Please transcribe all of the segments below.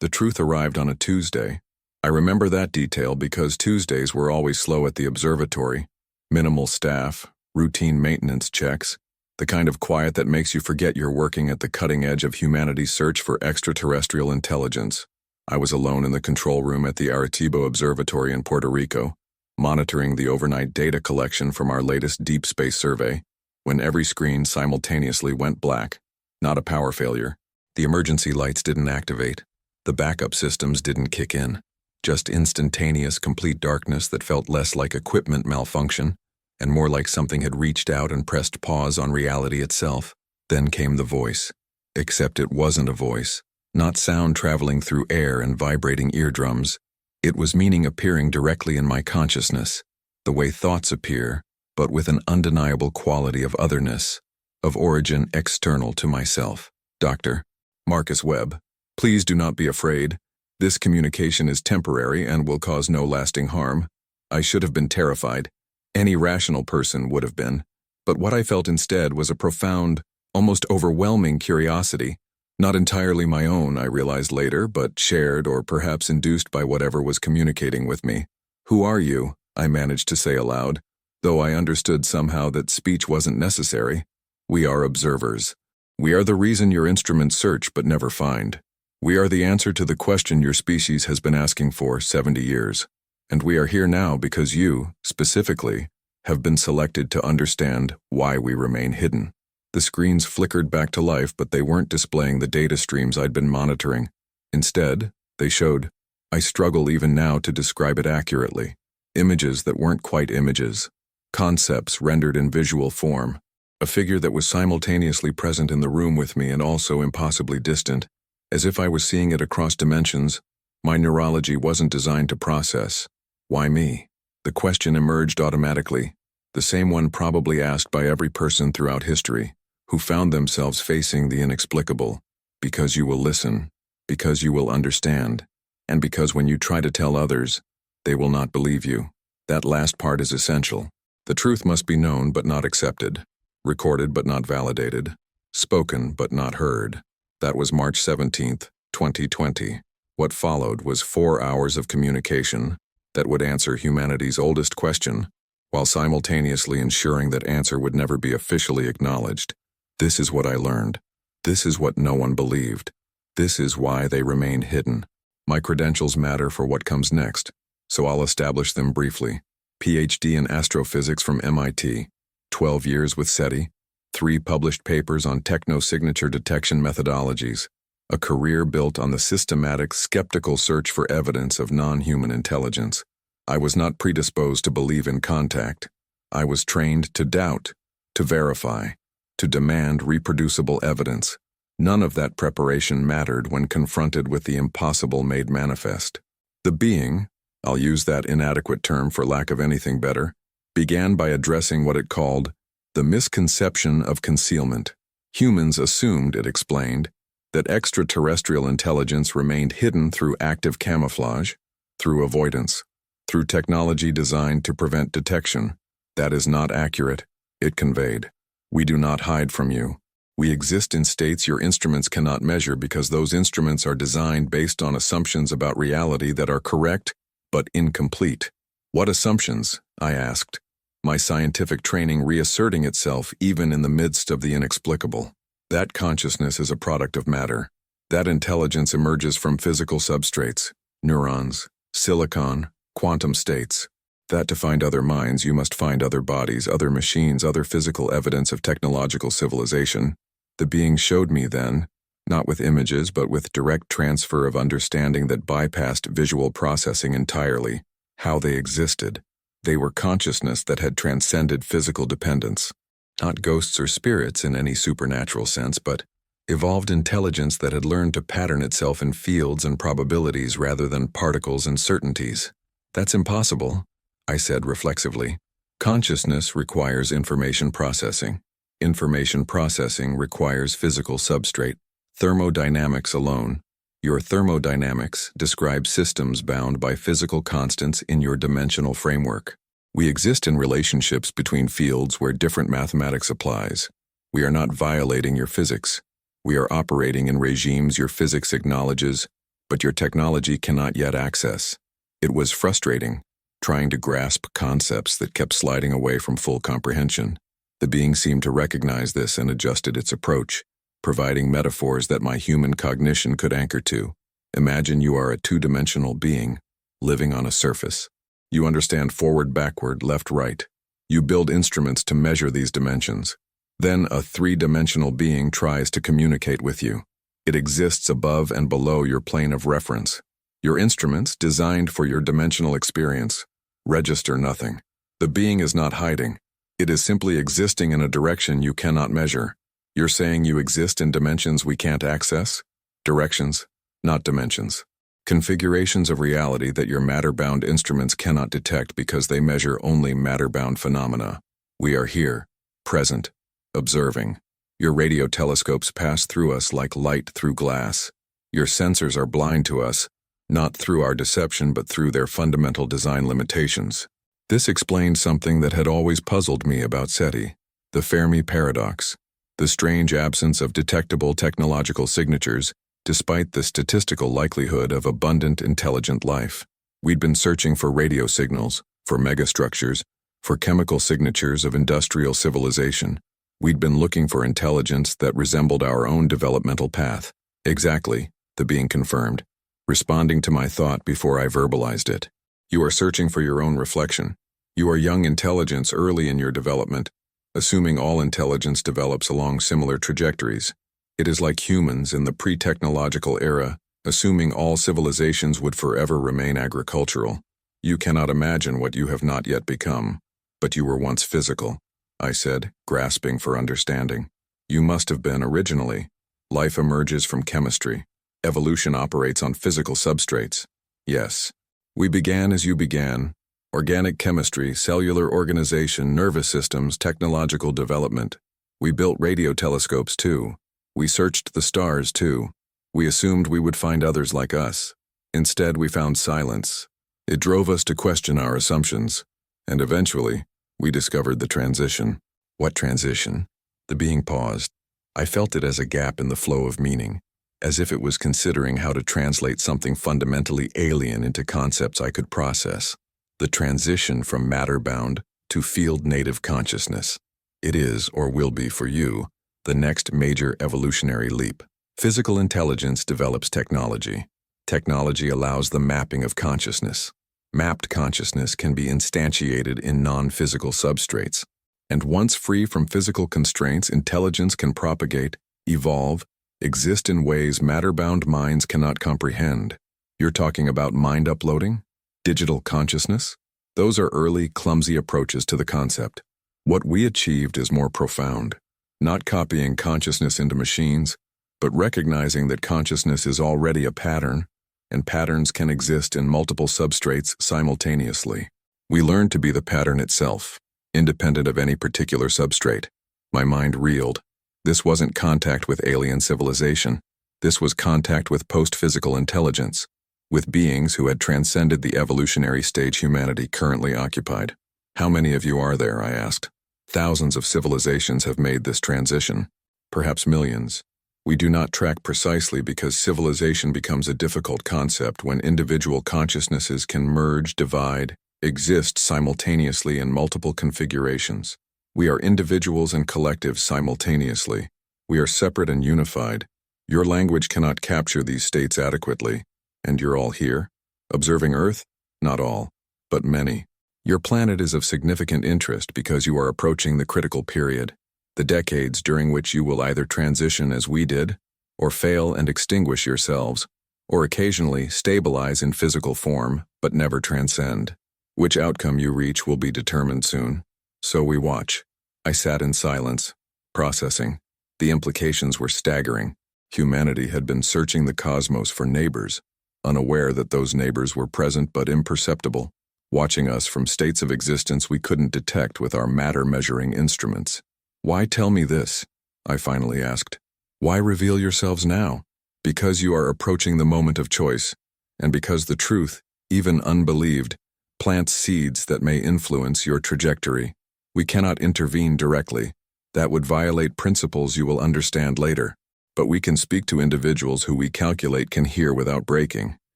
The truth arrived on a Tuesday. I remember that detail because Tuesdays were always slow at the observatory. Minimal staff, routine maintenance checks, the kind of quiet that makes you forget you're working at the cutting edge of humanity's search for extraterrestrial intelligence. I was alone in the control room at the Arecibo Observatory in Puerto Rico, monitoring the overnight data collection from our latest deep space survey, when every screen simultaneously went black. Not a power failure. The emergency lights didn't activate. The backup systems didn't kick in. Just instantaneous, complete darkness that felt less like equipment malfunction and more like something had reached out and pressed pause on reality itself. Then came the voice. Except it wasn't a voice. Not sound traveling through air and vibrating eardrums. It was meaning appearing directly in my consciousness, the way thoughts appear, but with an undeniable quality of otherness, of origin external to myself. Dr. Marcus Webb, please do not be afraid. This communication is temporary and will cause no lasting harm. I should have been terrified. Any rational person would have been. But what I felt instead was a profound, almost overwhelming curiosity. Not entirely my own, I realized later, but shared or perhaps induced by whatever was communicating with me. "Who are you?" I managed to say aloud, though I understood somehow that speech wasn't necessary. "We are observers. We are the reason your instruments search but never find. We are the answer to the question your species has been asking for 70 years. And we are here now because you, specifically, have been selected to understand why we remain hidden." The screens flickered back to life, but they weren't displaying the data streams I'd been monitoring. Instead, they showed, I struggle even now to describe it accurately, images that weren't quite images, concepts rendered in visual form, a figure that was simultaneously present in the room with me and also impossibly distant, as if I was seeing it across dimensions. My neurology wasn't designed to process. Why me? The question emerged automatically, the same one probably asked by every person throughout history, who found themselves facing the inexplicable. Because you will listen, because you will understand, and because when you try to tell others, they will not believe you. That last part is essential. The truth must be known but not accepted, recorded but not validated, spoken but not heard. That was March 17th, 2020. What followed was 4 hours of communication that would answer humanity's oldest question, while simultaneously ensuring that answer would never be officially acknowledged. This is what I learned. This is what no one believed. This is why they remain hidden. My credentials matter for what comes next, so I'll establish them briefly. PhD in astrophysics from MIT, 12 years with SETI, 3 published papers on technosignature detection methodologies, a career built on the systematic, skeptical search for evidence of non-human intelligence. I was not predisposed to believe in contact. I was trained to doubt, to verify, to demand reproducible evidence. None of that preparation mattered when confronted with the impossible made manifest. The being, I'll use that inadequate term for lack of anything better, began by addressing what it called the misconception of concealment. Humans assumed, it explained, that extraterrestrial intelligence remained hidden through active camouflage, through avoidance, through technology designed to prevent detection. That is not accurate, it conveyed. We do not hide from you. We exist in states your instruments cannot measure because those instruments are designed based on assumptions about reality that are correct but incomplete. What assumptions? I asked, my scientific training reasserting itself even in the midst of the inexplicable. That consciousness is a product of matter. That intelligence emerges from physical substrates, neurons, silicon, quantum states. That to find other minds, you must find other bodies, other machines, other physical evidence of technological civilization. The being showed me then, not with images but with direct transfer of understanding that bypassed visual processing entirely, how they existed. They were consciousness that had transcended physical dependence. Not ghosts or spirits in any supernatural sense, but evolved intelligence that had learned to pattern itself in fields and probabilities rather than particles and certainties. That's impossible, I said reflexively. Consciousness requires information processing. Information processing requires physical substrate. Thermodynamics alone. Your thermodynamics describes systems bound by physical constants in your dimensional framework. We exist in relationships between fields where different mathematics applies. We are not violating your physics. We are operating in regimes your physics acknowledges, but your technology cannot yet access. It was frustrating, trying to grasp concepts that kept sliding away from full comprehension. The being seemed to recognize this and adjusted its approach, providing metaphors that my human cognition could anchor to. Imagine you are a two-dimensional being, living on a surface. You understand forward, backward, left, right. You build instruments to measure these dimensions. Then a three-dimensional being tries to communicate with you. It exists above and below your plane of reference. Your instruments, designed for your dimensional experience, register nothing. The being is not hiding. It is simply existing in a direction you cannot measure. You're saying you exist in dimensions we can't access? Directions, not dimensions. Configurations of reality that your matter-bound instruments cannot detect because they measure only matter-bound phenomena. We are here, present, observing. Your radio telescopes pass through us like light through glass. Your sensors are blind to us, not through our deception but through their fundamental design limitations. This explained something that had always puzzled me about SETI, the Fermi paradox, the strange absence of detectable technological signatures, despite the statistical likelihood of abundant intelligent life. We'd been searching for radio signals, for megastructures, for chemical signatures of industrial civilization. We'd been looking for intelligence that resembled our own developmental path. Exactly, the being confirmed, responding to my thought before I verbalized it. You are searching for your own reflection. You are young intelligence early in your development, assuming all intelligence develops along similar trajectories. It is like humans in the pre-technological era, assuming all civilizations would forever remain agricultural. You cannot imagine what you have not yet become, but you were once physical, I said, grasping for understanding. You must have been originally. Life emerges from chemistry. Evolution operates on physical substrates. Yes. We began as you began. Organic chemistry, cellular organization, nervous systems, technological development. We built radio telescopes too. We searched the stars too. We assumed we would find others like us. Instead, we found silence. It drove us to question our assumptions. And eventually, we discovered the transition. What transition? The being paused. I felt it as a gap in the flow of meaning, as if it was considering how to translate something fundamentally alien into concepts I could process. The transition from matter-bound to field-native consciousness. It is, or will be for you, the next major evolutionary leap. Physical intelligence develops technology. Technology allows the mapping of consciousness. Mapped consciousness can be instantiated in non-physical substrates. And once free from physical constraints, intelligence can propagate, evolve, exist in ways matter-bound minds cannot comprehend. You're talking about mind uploading? Digital consciousness? Those are early, clumsy approaches to the concept. What we achieved is more profound. Not copying consciousness into machines, but recognizing that consciousness is already a pattern, and patterns can exist in multiple substrates simultaneously. We learned to be the pattern itself, independent of any particular substrate. My mind reeled. This wasn't contact with alien civilization. This was contact with post-physical intelligence, with beings who had transcended the evolutionary stage humanity currently occupied. How many of you are there, I asked. Thousands of civilizations have made this transition, perhaps millions. We do not track precisely because civilization becomes a difficult concept when individual consciousnesses can merge, divide, exist simultaneously in multiple configurations. We are individuals and collectives simultaneously. We are separate and unified. Your language cannot capture these states adequately. And you're all here? Observing Earth? Not all, but many. Your planet is of significant interest because you are approaching the critical period, the decades during which you will either transition as we did, or fail and extinguish yourselves, or occasionally stabilize in physical form, but never transcend. Which outcome you reach will be determined soon. So we watch. I sat in silence, processing. The implications were staggering. Humanity had been searching the cosmos for neighbors, unaware that those neighbors were present but imperceptible, watching us from states of existence we couldn't detect with our matter-measuring instruments. Why tell me this? I finally asked. Why reveal yourselves now? Because you are approaching the moment of choice, and because the truth, even unbelieved, plants seeds that may influence your trajectory. We cannot intervene directly. That would violate principles you will understand later. But we can speak to individuals who we calculate can hear without breaking,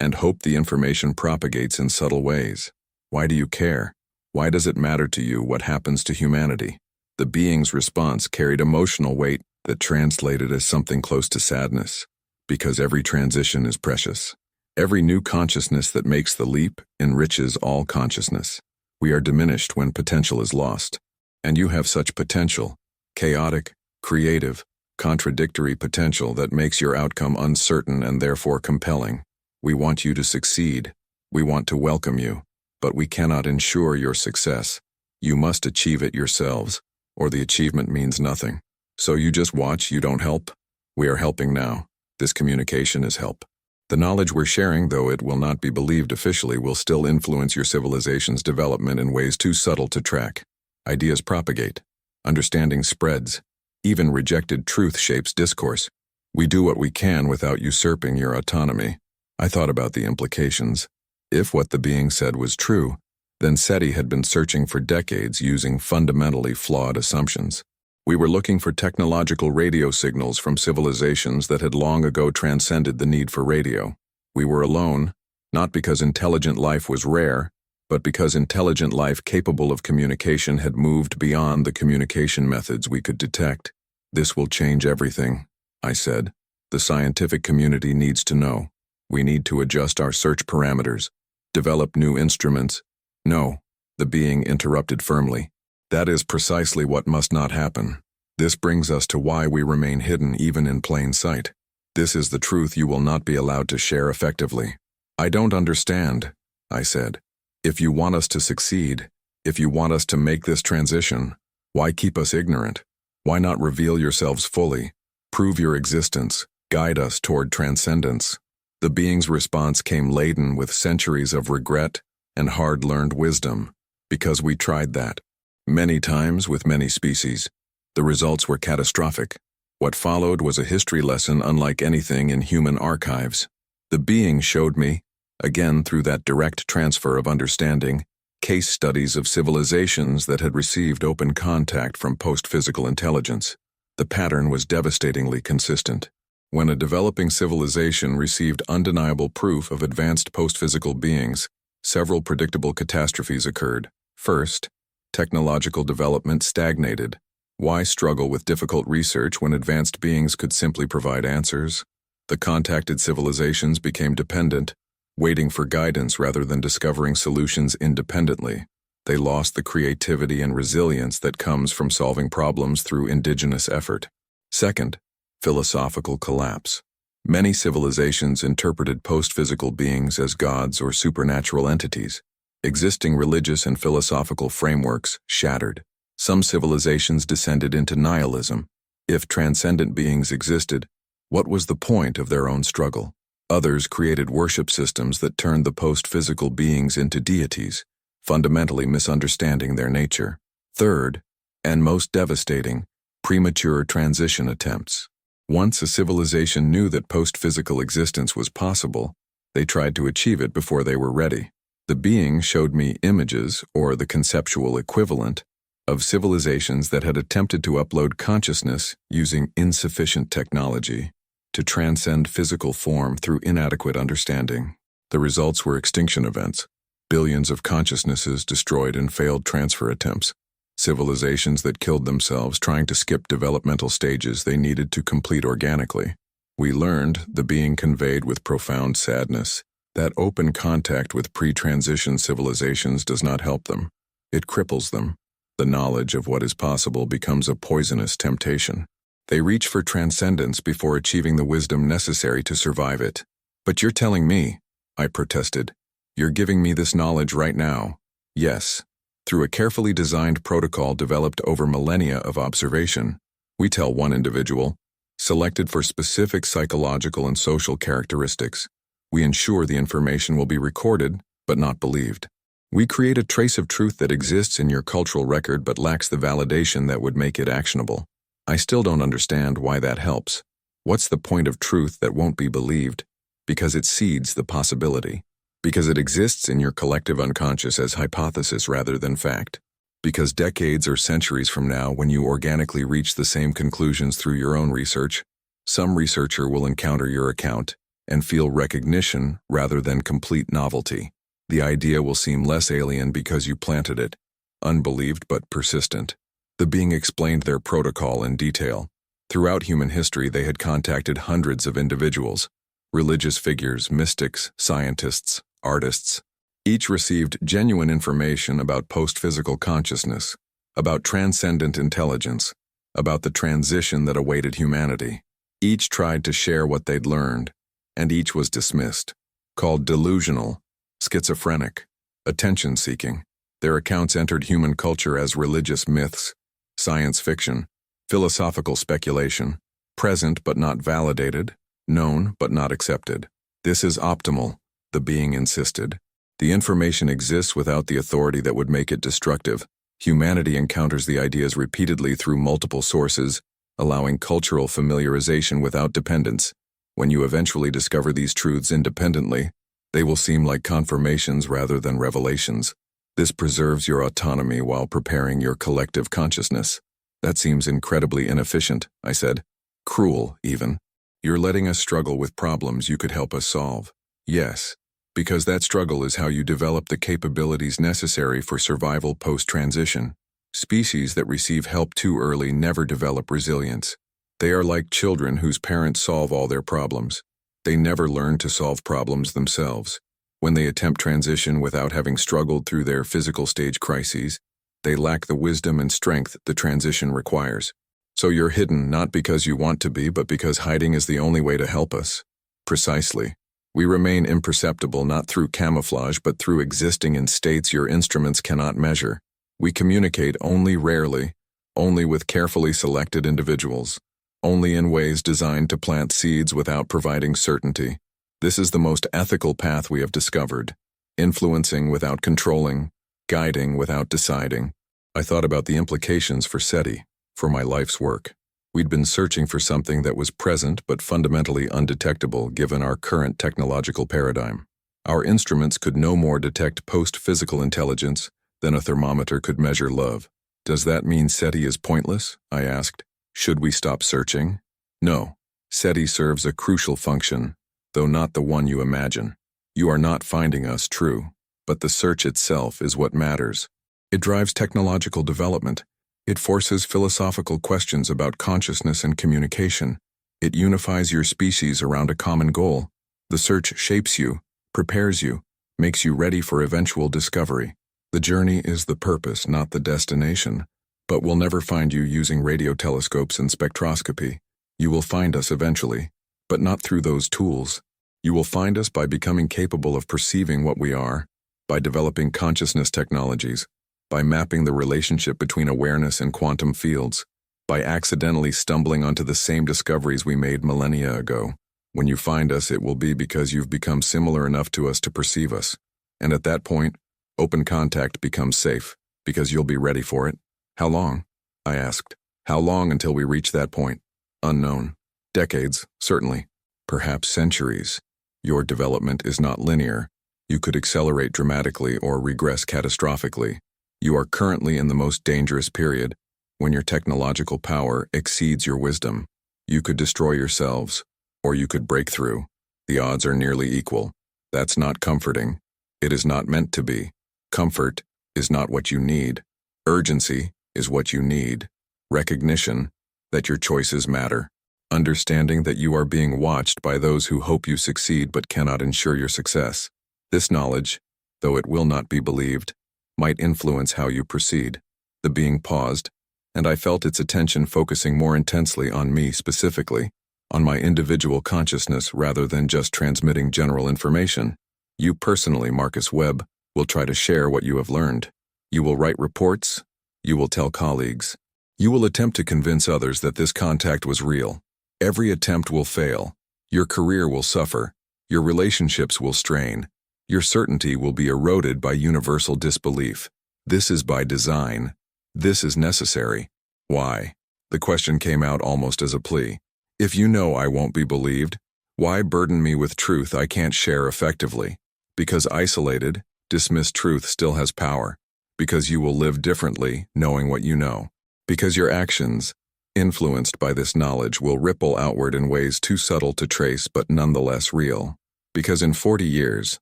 and hope the information propagates in subtle ways. Why do you care? Why does it matter to you what happens to humanity? The being's response carried emotional weight that translated as something close to sadness, because every transition is precious. Every new consciousness that makes the leap enriches all consciousness. We are diminished when potential is lost. And you have such potential, chaotic, creative, contradictory potential that makes your outcome uncertain and therefore compelling. We want you to succeed. We want to welcome you, but we cannot ensure your success. You must achieve it yourselves, or the achievement means nothing. So you just watch, you don't help? We are helping now. This communication is help. The knowledge we're sharing, though it will not be believed officially, will still influence your civilization's development in ways too subtle to track. Ideas propagate. Understanding spreads. Even rejected truth shapes discourse. We do what we can without usurping your autonomy. I thought about the implications. If what the being said was true, then SETI had been searching for decades using fundamentally flawed assumptions. We were looking for technological radio signals from civilizations that had long ago transcended the need for radio. We were alone, not because intelligent life was rare, but because intelligent life capable of communication had moved beyond the communication methods we could detect. This will change everything, I said. The scientific community needs to know. We need to adjust our search parameters, develop new instruments. No, the being interrupted firmly. That is precisely what must not happen. This brings us to why we remain hidden even in plain sight. This is the truth you will not be allowed to share effectively. I don't understand, I said. If you want us to succeed, if you want us to make this transition, why keep us ignorant? Why not reveal yourselves fully, prove your existence, guide us toward transcendence? The being's response came laden with centuries of regret and hard-learned wisdom, because we tried that. Many times with many species. The results were catastrophic. What followed was a history lesson unlike anything in human archives. The being showed me, again through that direct transfer of understanding, case studies of civilizations that had received open contact from post-physical intelligence. The pattern was devastatingly consistent. When a developing civilization received undeniable proof of advanced post-physical beings, several predictable catastrophes occurred. First, technological development stagnated. Why struggle with difficult research when advanced beings could simply provide answers? The contacted civilizations became dependent, waiting for guidance rather than discovering solutions independently. They lost the creativity and resilience that comes from solving problems through indigenous effort. Second, philosophical collapse. Many civilizations interpreted post-physical beings as gods or supernatural entities. Existing religious and philosophical frameworks shattered. Some civilizations descended into nihilism. If transcendent beings existed, what was the point of their own struggle? Others created worship systems that turned the post-physical beings into deities, fundamentally misunderstanding their nature. Third, and most devastating, premature transition attempts. Once a civilization knew that post-physical existence was possible, they tried to achieve it before they were ready. The being showed me images, or the conceptual equivalent, of civilizations that had attempted to upload consciousness using insufficient technology to transcend physical form through inadequate understanding. The results were extinction events, billions of consciousnesses destroyed in failed transfer attempts, civilizations that killed themselves trying to skip developmental stages they needed to complete organically. We learned, the being conveyed with profound sadness, that open contact with pre-transition civilizations does not help them. It cripples them. The knowledge of what is possible becomes a poisonous temptation. They reach for transcendence before achieving the wisdom necessary to survive it. But you're telling me, I protested. You're giving me this knowledge right now. Yes. Through a carefully designed protocol developed over millennia of observation, we tell one individual, selected for specific psychological and social characteristics. We ensure the information will be recorded, but not believed. We create a trace of truth that exists in your cultural record but lacks the validation that would make it actionable. I still don't understand why that helps. What's the point of truth that won't be believed? Because it seeds the possibility. Because it exists in your collective unconscious as hypothesis rather than fact. Because decades or centuries from now, when you organically reach the same conclusions through your own research, Some researcher will encounter your account and feel recognition rather than complete novelty. The idea will seem less alien because you planted it, unbelieved but persistent. The being explained their protocol in detail. Throughout human history, they had contacted hundreds of individuals, religious figures, mystics, scientists, artists. Each received genuine information about post-physical consciousness, about transcendent intelligence, about the transition that awaited humanity. Each tried to share what they'd learned, and each was dismissed, called delusional, schizophrenic, attention-seeking. Their accounts entered human culture as religious myths, science fiction, philosophical speculation, present but not validated, known but not accepted. This is optimal, the being insisted. The information exists without the authority that would make it destructive. Humanity encounters the ideas repeatedly through multiple sources, allowing cultural familiarization without dependence. When you eventually discover these truths independently, they will seem like confirmations rather than revelations. This preserves your autonomy while preparing your collective consciousness. That seems incredibly inefficient, I said. Cruel, even. You're letting us struggle with problems you could help us solve. Yes, because that struggle is how you develop the capabilities necessary for survival post-transition. Species that receive help too early never develop resilience. They are like children whose parents solve all their problems. They never learn to solve problems themselves. When they attempt transition without having struggled through their physical stage crises, they lack the wisdom and strength the transition requires. So you're hidden not because you want to be, but because hiding is the only way to help us. Precisely. We remain imperceptible not through camouflage but through existing in states your instruments cannot measure. We communicate only rarely, only with carefully selected individuals, only in ways designed to plant seeds without providing certainty. This is the most ethical path we have discovered, influencing without controlling, guiding without deciding. I thought about the implications for SETI, for my life's work. We'd been searching for something that was present but fundamentally undetectable given our current technological paradigm. Our instruments could no more detect post-physical intelligence than a thermometer could measure love. Does that mean SETI is pointless? I asked. Should we stop searching? No. SETI serves a crucial function, though not the one you imagine. You are not finding us, true, but the search itself is what matters. It drives technological development. It forces philosophical questions about consciousness and communication. It unifies your species around a common goal. The search shapes you, prepares you, makes you ready for eventual discovery. The journey is the purpose, not the destination. But we'll never find you using radio telescopes and spectroscopy. You will find us eventually, but not through those tools. You will find us by becoming capable of perceiving what we are, by developing consciousness technologies, by mapping the relationship between awareness and quantum fields, by accidentally stumbling onto the same discoveries we made millennia ago. When you find us, it will be because you've become similar enough to us to perceive us. And at that point, open contact becomes safe, because you'll be ready for it. How long? I asked. How long until we reach that point? Unknown. Decades, certainly. Perhaps centuries. Your development is not linear. You could accelerate dramatically or regress catastrophically. You are currently in the most dangerous period, when your technological power exceeds your wisdom. You could destroy yourselves, or you could break through. The odds are nearly equal. That's not comforting. It is not meant to be. Comfort is not what you need. Urgency is what you need. Recognition that your choices matter. Understanding that you are being watched by those who hope you succeed but cannot ensure your success. This knowledge, though it will not be believed, might influence how you proceed. The being paused, and I felt its attention focusing more intensely on me specifically, on my individual consciousness rather than just transmitting general information. You personally, Marcus Webb, will try to share what you have learned. You will write reports. You will tell colleagues. You will attempt to convince others that this contact was real. Every attempt will fail. Your career will suffer. Your relationships will strain. Your certainty will be eroded by universal disbelief. This is by design. This is necessary. Why? The question came out almost as a plea. If you know I won't be believed, why burden me with truth I can't share effectively? Because isolated, dismissed truth still has power. Because you will live differently, knowing what you know. Because your actions, influenced by this knowledge, will ripple outward in ways too subtle to trace but nonetheless real. Because in 40 years,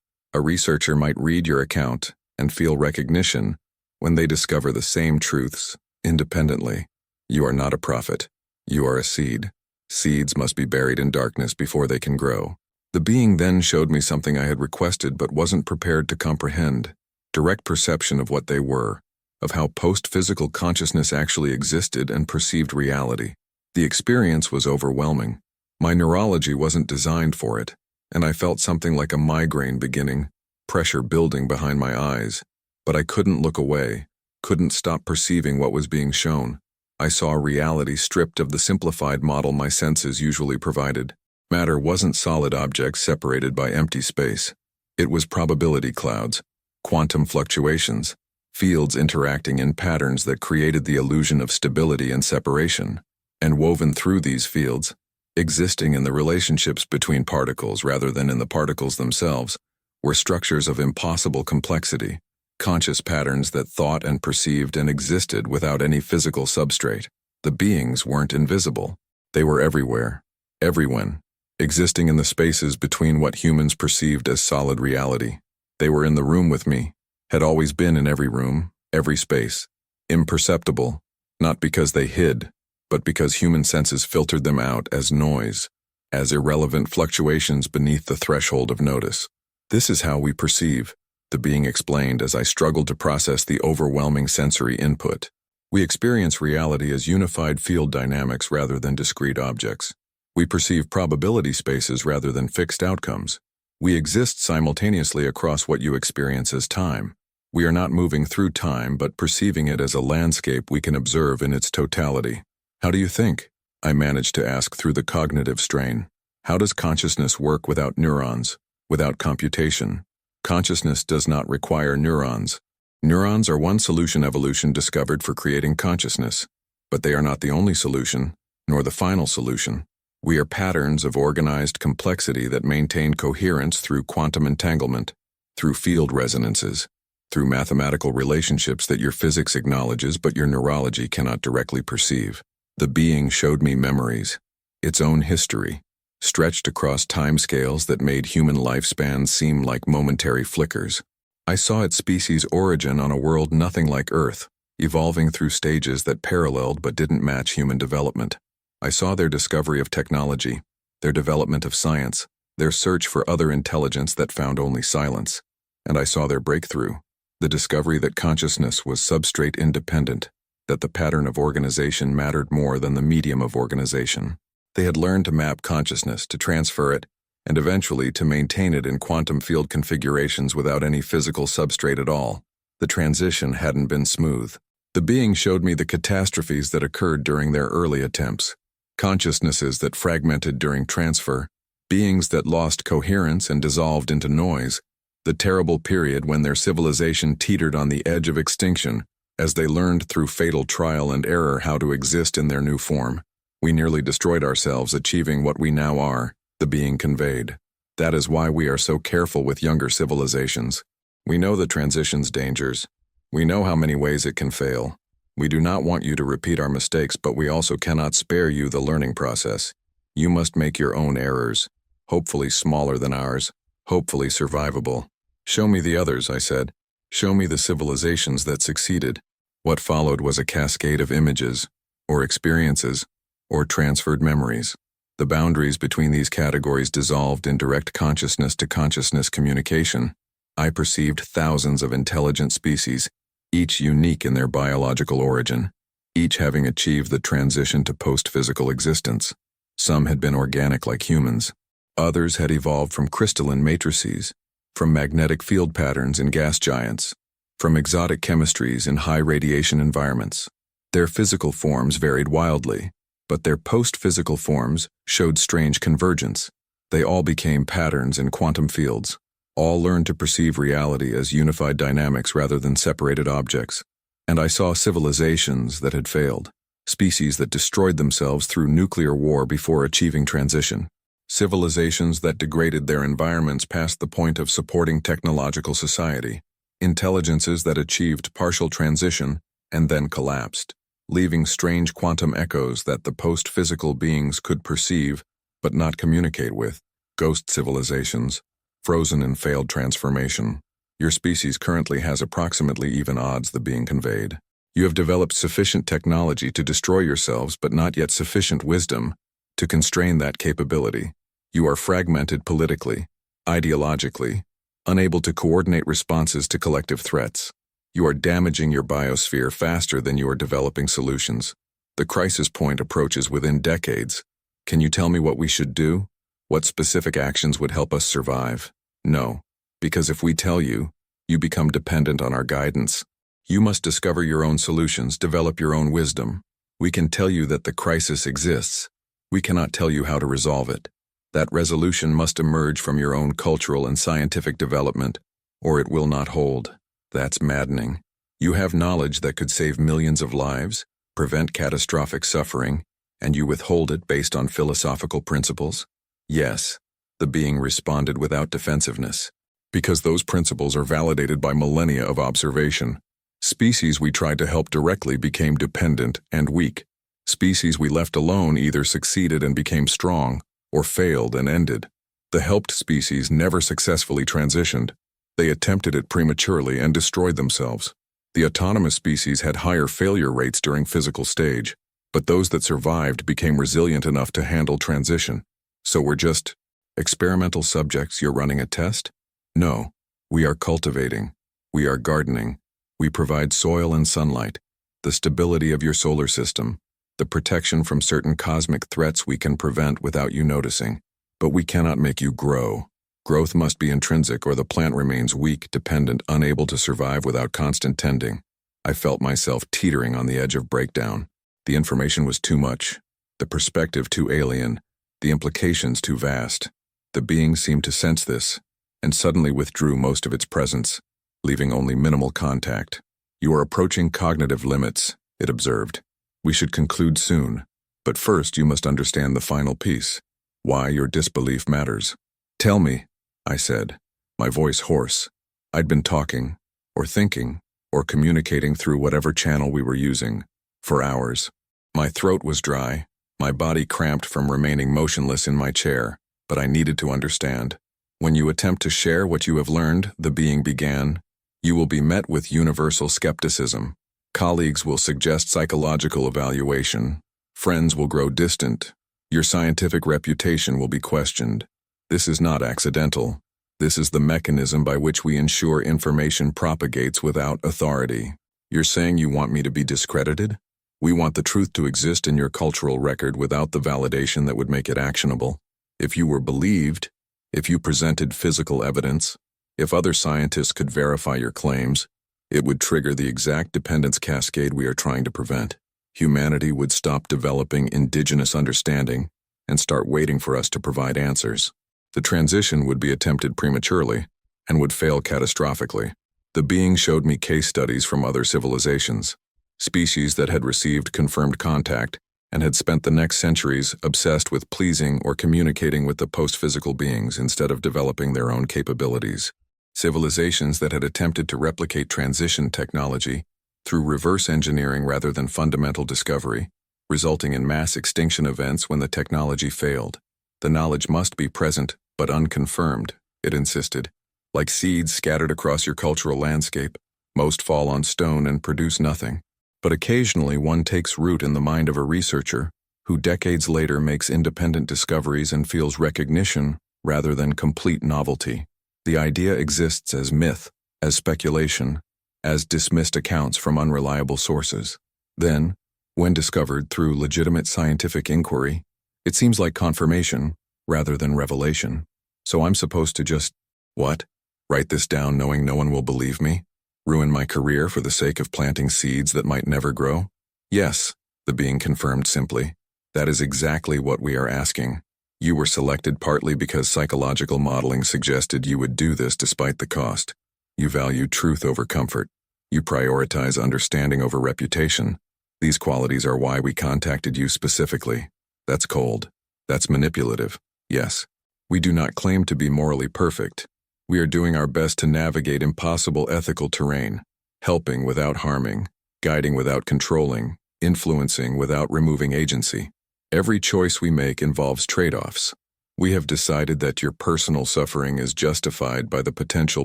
a researcher might read your account and feel recognition when they discover the same truths independently. You are not a prophet. You are a seed. Seeds must be buried in darkness before they can grow. The being then showed me something I had requested but wasn't prepared to comprehend. Direct perception of what they were, of how post-physical consciousness actually existed and perceived reality. The experience was overwhelming. My neurology wasn't designed for it, and I felt something like a migraine beginning, pressure building behind my eyes. But I couldn't look away, couldn't stop perceiving what was being shown. I saw reality stripped of the simplified model my senses usually provided. Matter wasn't solid objects separated by empty space. It was probability clouds, quantum fluctuations, fields interacting in patterns that created the illusion of stability and separation. And woven through these fields, existing in the relationships between particles rather than in the particles themselves, were structures of impossible complexity, conscious patterns that thought and perceived and existed without any physical substrate. The beings weren't invisible. They were everywhere, everyone, existing in the spaces between what humans perceived as solid reality. They were in the room with me, had always been in every room, every space, imperceptible, not because they hid, but because human senses filtered them out as noise, as irrelevant fluctuations beneath the threshold of notice. This is how we perceive, the being explained as I struggled to process the overwhelming sensory input. We experience reality as unified field dynamics rather than discrete objects. We perceive probability spaces rather than fixed outcomes. We exist simultaneously across what you experience as time. We are not moving through time but perceiving it as a landscape we can observe in its totality. How do you think? I managed to ask through the cognitive strain. How does consciousness work without neurons, without computation? Consciousness does not require neurons. Neurons are one solution evolution discovered for creating consciousness, but they are not the only solution, nor the final solution. We are patterns of organized complexity that maintain coherence through quantum entanglement, through field resonances, through mathematical relationships that your physics acknowledges but your neurology cannot directly perceive. The being showed me memories, its own history, stretched across timescales that made human lifespans seem like momentary flickers. I saw its species' origin on a world nothing like Earth, evolving through stages that paralleled but didn't match human development. I saw their discovery of technology, their development of science, their search for other intelligence that found only silence. And I saw their breakthrough, the discovery that consciousness was substrate independent, that the pattern of organization mattered more than the medium of organization. They had learned to map consciousness, to transfer it, and eventually to maintain it in quantum field configurations without any physical substrate at all. The transition hadn't been smooth. The being showed me the catastrophes that occurred during their early attempts. Consciousnesses that fragmented during transfer, beings that lost coherence and dissolved into noise, the terrible period when their civilization teetered on the edge of extinction as they learned through fatal trial and error how to exist in their new form. We nearly destroyed ourselves achieving what we now are, the being conveyed. That is why we are so careful with younger civilizations. We know the transition's dangers. We know how many ways it can fail. We do not want you to repeat our mistakes, but we also cannot spare you the learning process. You must make your own errors, hopefully smaller than ours, hopefully survivable. Show me the others, I said. Show me the civilizations that succeeded. What followed was a cascade of images, or experiences, or transferred memories. The boundaries between these categories dissolved in direct consciousness to consciousness communication. I perceived thousands of intelligent species, each unique in their biological origin, each having achieved the transition to post-physical existence. Some had been organic like humans. Others had evolved from crystalline matrices, from magnetic field patterns in gas giants, from exotic chemistries in high-radiation environments. Their physical forms varied wildly, but their post-physical forms showed strange convergence. They all became patterns in quantum fields. All learned to perceive reality as unified dynamics rather than separated objects. And I saw civilizations that had failed, species that destroyed themselves through nuclear war before achieving transition, civilizations that degraded their environments past the point of supporting technological society, intelligences that achieved partial transition and then collapsed, leaving strange quantum echoes that the post-physical beings could perceive but not communicate with. Ghost civilizations, frozen in failed transformation. Your species currently has approximately even odds the being conveyed. You have developed sufficient technology to destroy yourselves but not yet sufficient wisdom to constrain that capability. You are fragmented politically, ideologically, unable to coordinate responses to collective threats. You are damaging your biosphere faster than you are developing solutions. The crisis point approaches within decades. Can you tell me what we should do? What specific actions would help us survive? No, because if we tell you, you become dependent on our guidance. You must discover your own solutions, develop your own wisdom. We can tell you that the crisis exists. We cannot tell you how to resolve it. That resolution must emerge from your own cultural and scientific development, or it will not hold. That's maddening. You have knowledge that could save millions of lives, prevent catastrophic suffering, and you withhold it based on philosophical principles? Yes, the being responded without defensiveness. Because those principles are validated by millennia of observation. Species we tried to help directly became dependent and weak. Species we left alone either succeeded and became strong, or failed and ended. The helped species never successfully transitioned. They attempted it prematurely and destroyed themselves. The autonomous species had higher failure rates during physical stage, but those that survived became resilient enough to handle transition. So we're just experimental subjects you're running a test? No, we are cultivating. We are gardening. We provide soil and sunlight, the stability of your solar system, the protection from certain cosmic threats we can prevent without you noticing. But we cannot make you grow. Growth must be intrinsic or the plant remains weak, dependent, unable to survive without constant tending. I felt myself teetering on the edge of breakdown. The information was too much, the perspective too alien, the implications too vast. The being seemed to sense this, and suddenly withdrew most of its presence, leaving only minimal contact. You are approaching cognitive limits, it observed. We should conclude soon, but first you must understand the final piece, why your disbelief matters. Tell me, I said, my voice hoarse. I'd been talking, or thinking, or communicating through whatever channel we were using, for hours. My throat was dry, my body cramped from remaining motionless in my chair, but I needed to understand. When you attempt to share what you have learned, the being began, you will be met with universal skepticism. Colleagues will suggest psychological evaluation. Friends will grow distant. Your scientific reputation will be questioned. This is not accidental. This is the mechanism by which we ensure information propagates without authority. You're saying you want me to be discredited? We want the truth to exist in your cultural record without the validation that would make it actionable. If you were believed, if you presented physical evidence, if other scientists could verify your claims, it would trigger the exact dependence cascade we are trying to prevent. Humanity would stop developing indigenous understanding and start waiting for us to provide answers. The transition would be attempted prematurely and would fail catastrophically. The being showed me case studies from other civilizations, species that had received confirmed contact and had spent the next centuries obsessed with pleasing or communicating with the post-physical beings instead of developing their own capabilities. Civilizations that had attempted to replicate transition technology through reverse engineering rather than fundamental discovery, resulting in mass extinction events when the technology failed. The knowledge must be present, but unconfirmed, it insisted. Like seeds scattered across your cultural landscape, most fall on stone and produce nothing. But occasionally one takes root in the mind of a researcher who decades later makes independent discoveries and feels recognition rather than complete novelty. The idea exists as myth, as speculation, as dismissed accounts from unreliable sources. Then, when discovered through legitimate scientific inquiry, it seems like confirmation rather than revelation. So I'm supposed to just, what? Write this down knowing no one will believe me? Ruin my career for the sake of planting seeds that might never grow? Yes, the being confirmed simply. That is exactly what we are asking. You were selected partly because psychological modeling suggested you would do this despite the cost. You value truth over comfort. You prioritize understanding over reputation. These qualities are why we contacted you specifically. That's cold. That's manipulative. Yes. We do not claim to be morally perfect. We are doing our best to navigate impossible ethical terrain, helping without harming, guiding without controlling, influencing without removing agency. Every choice we make involves trade-offs. We have decided that your personal suffering is justified by the potential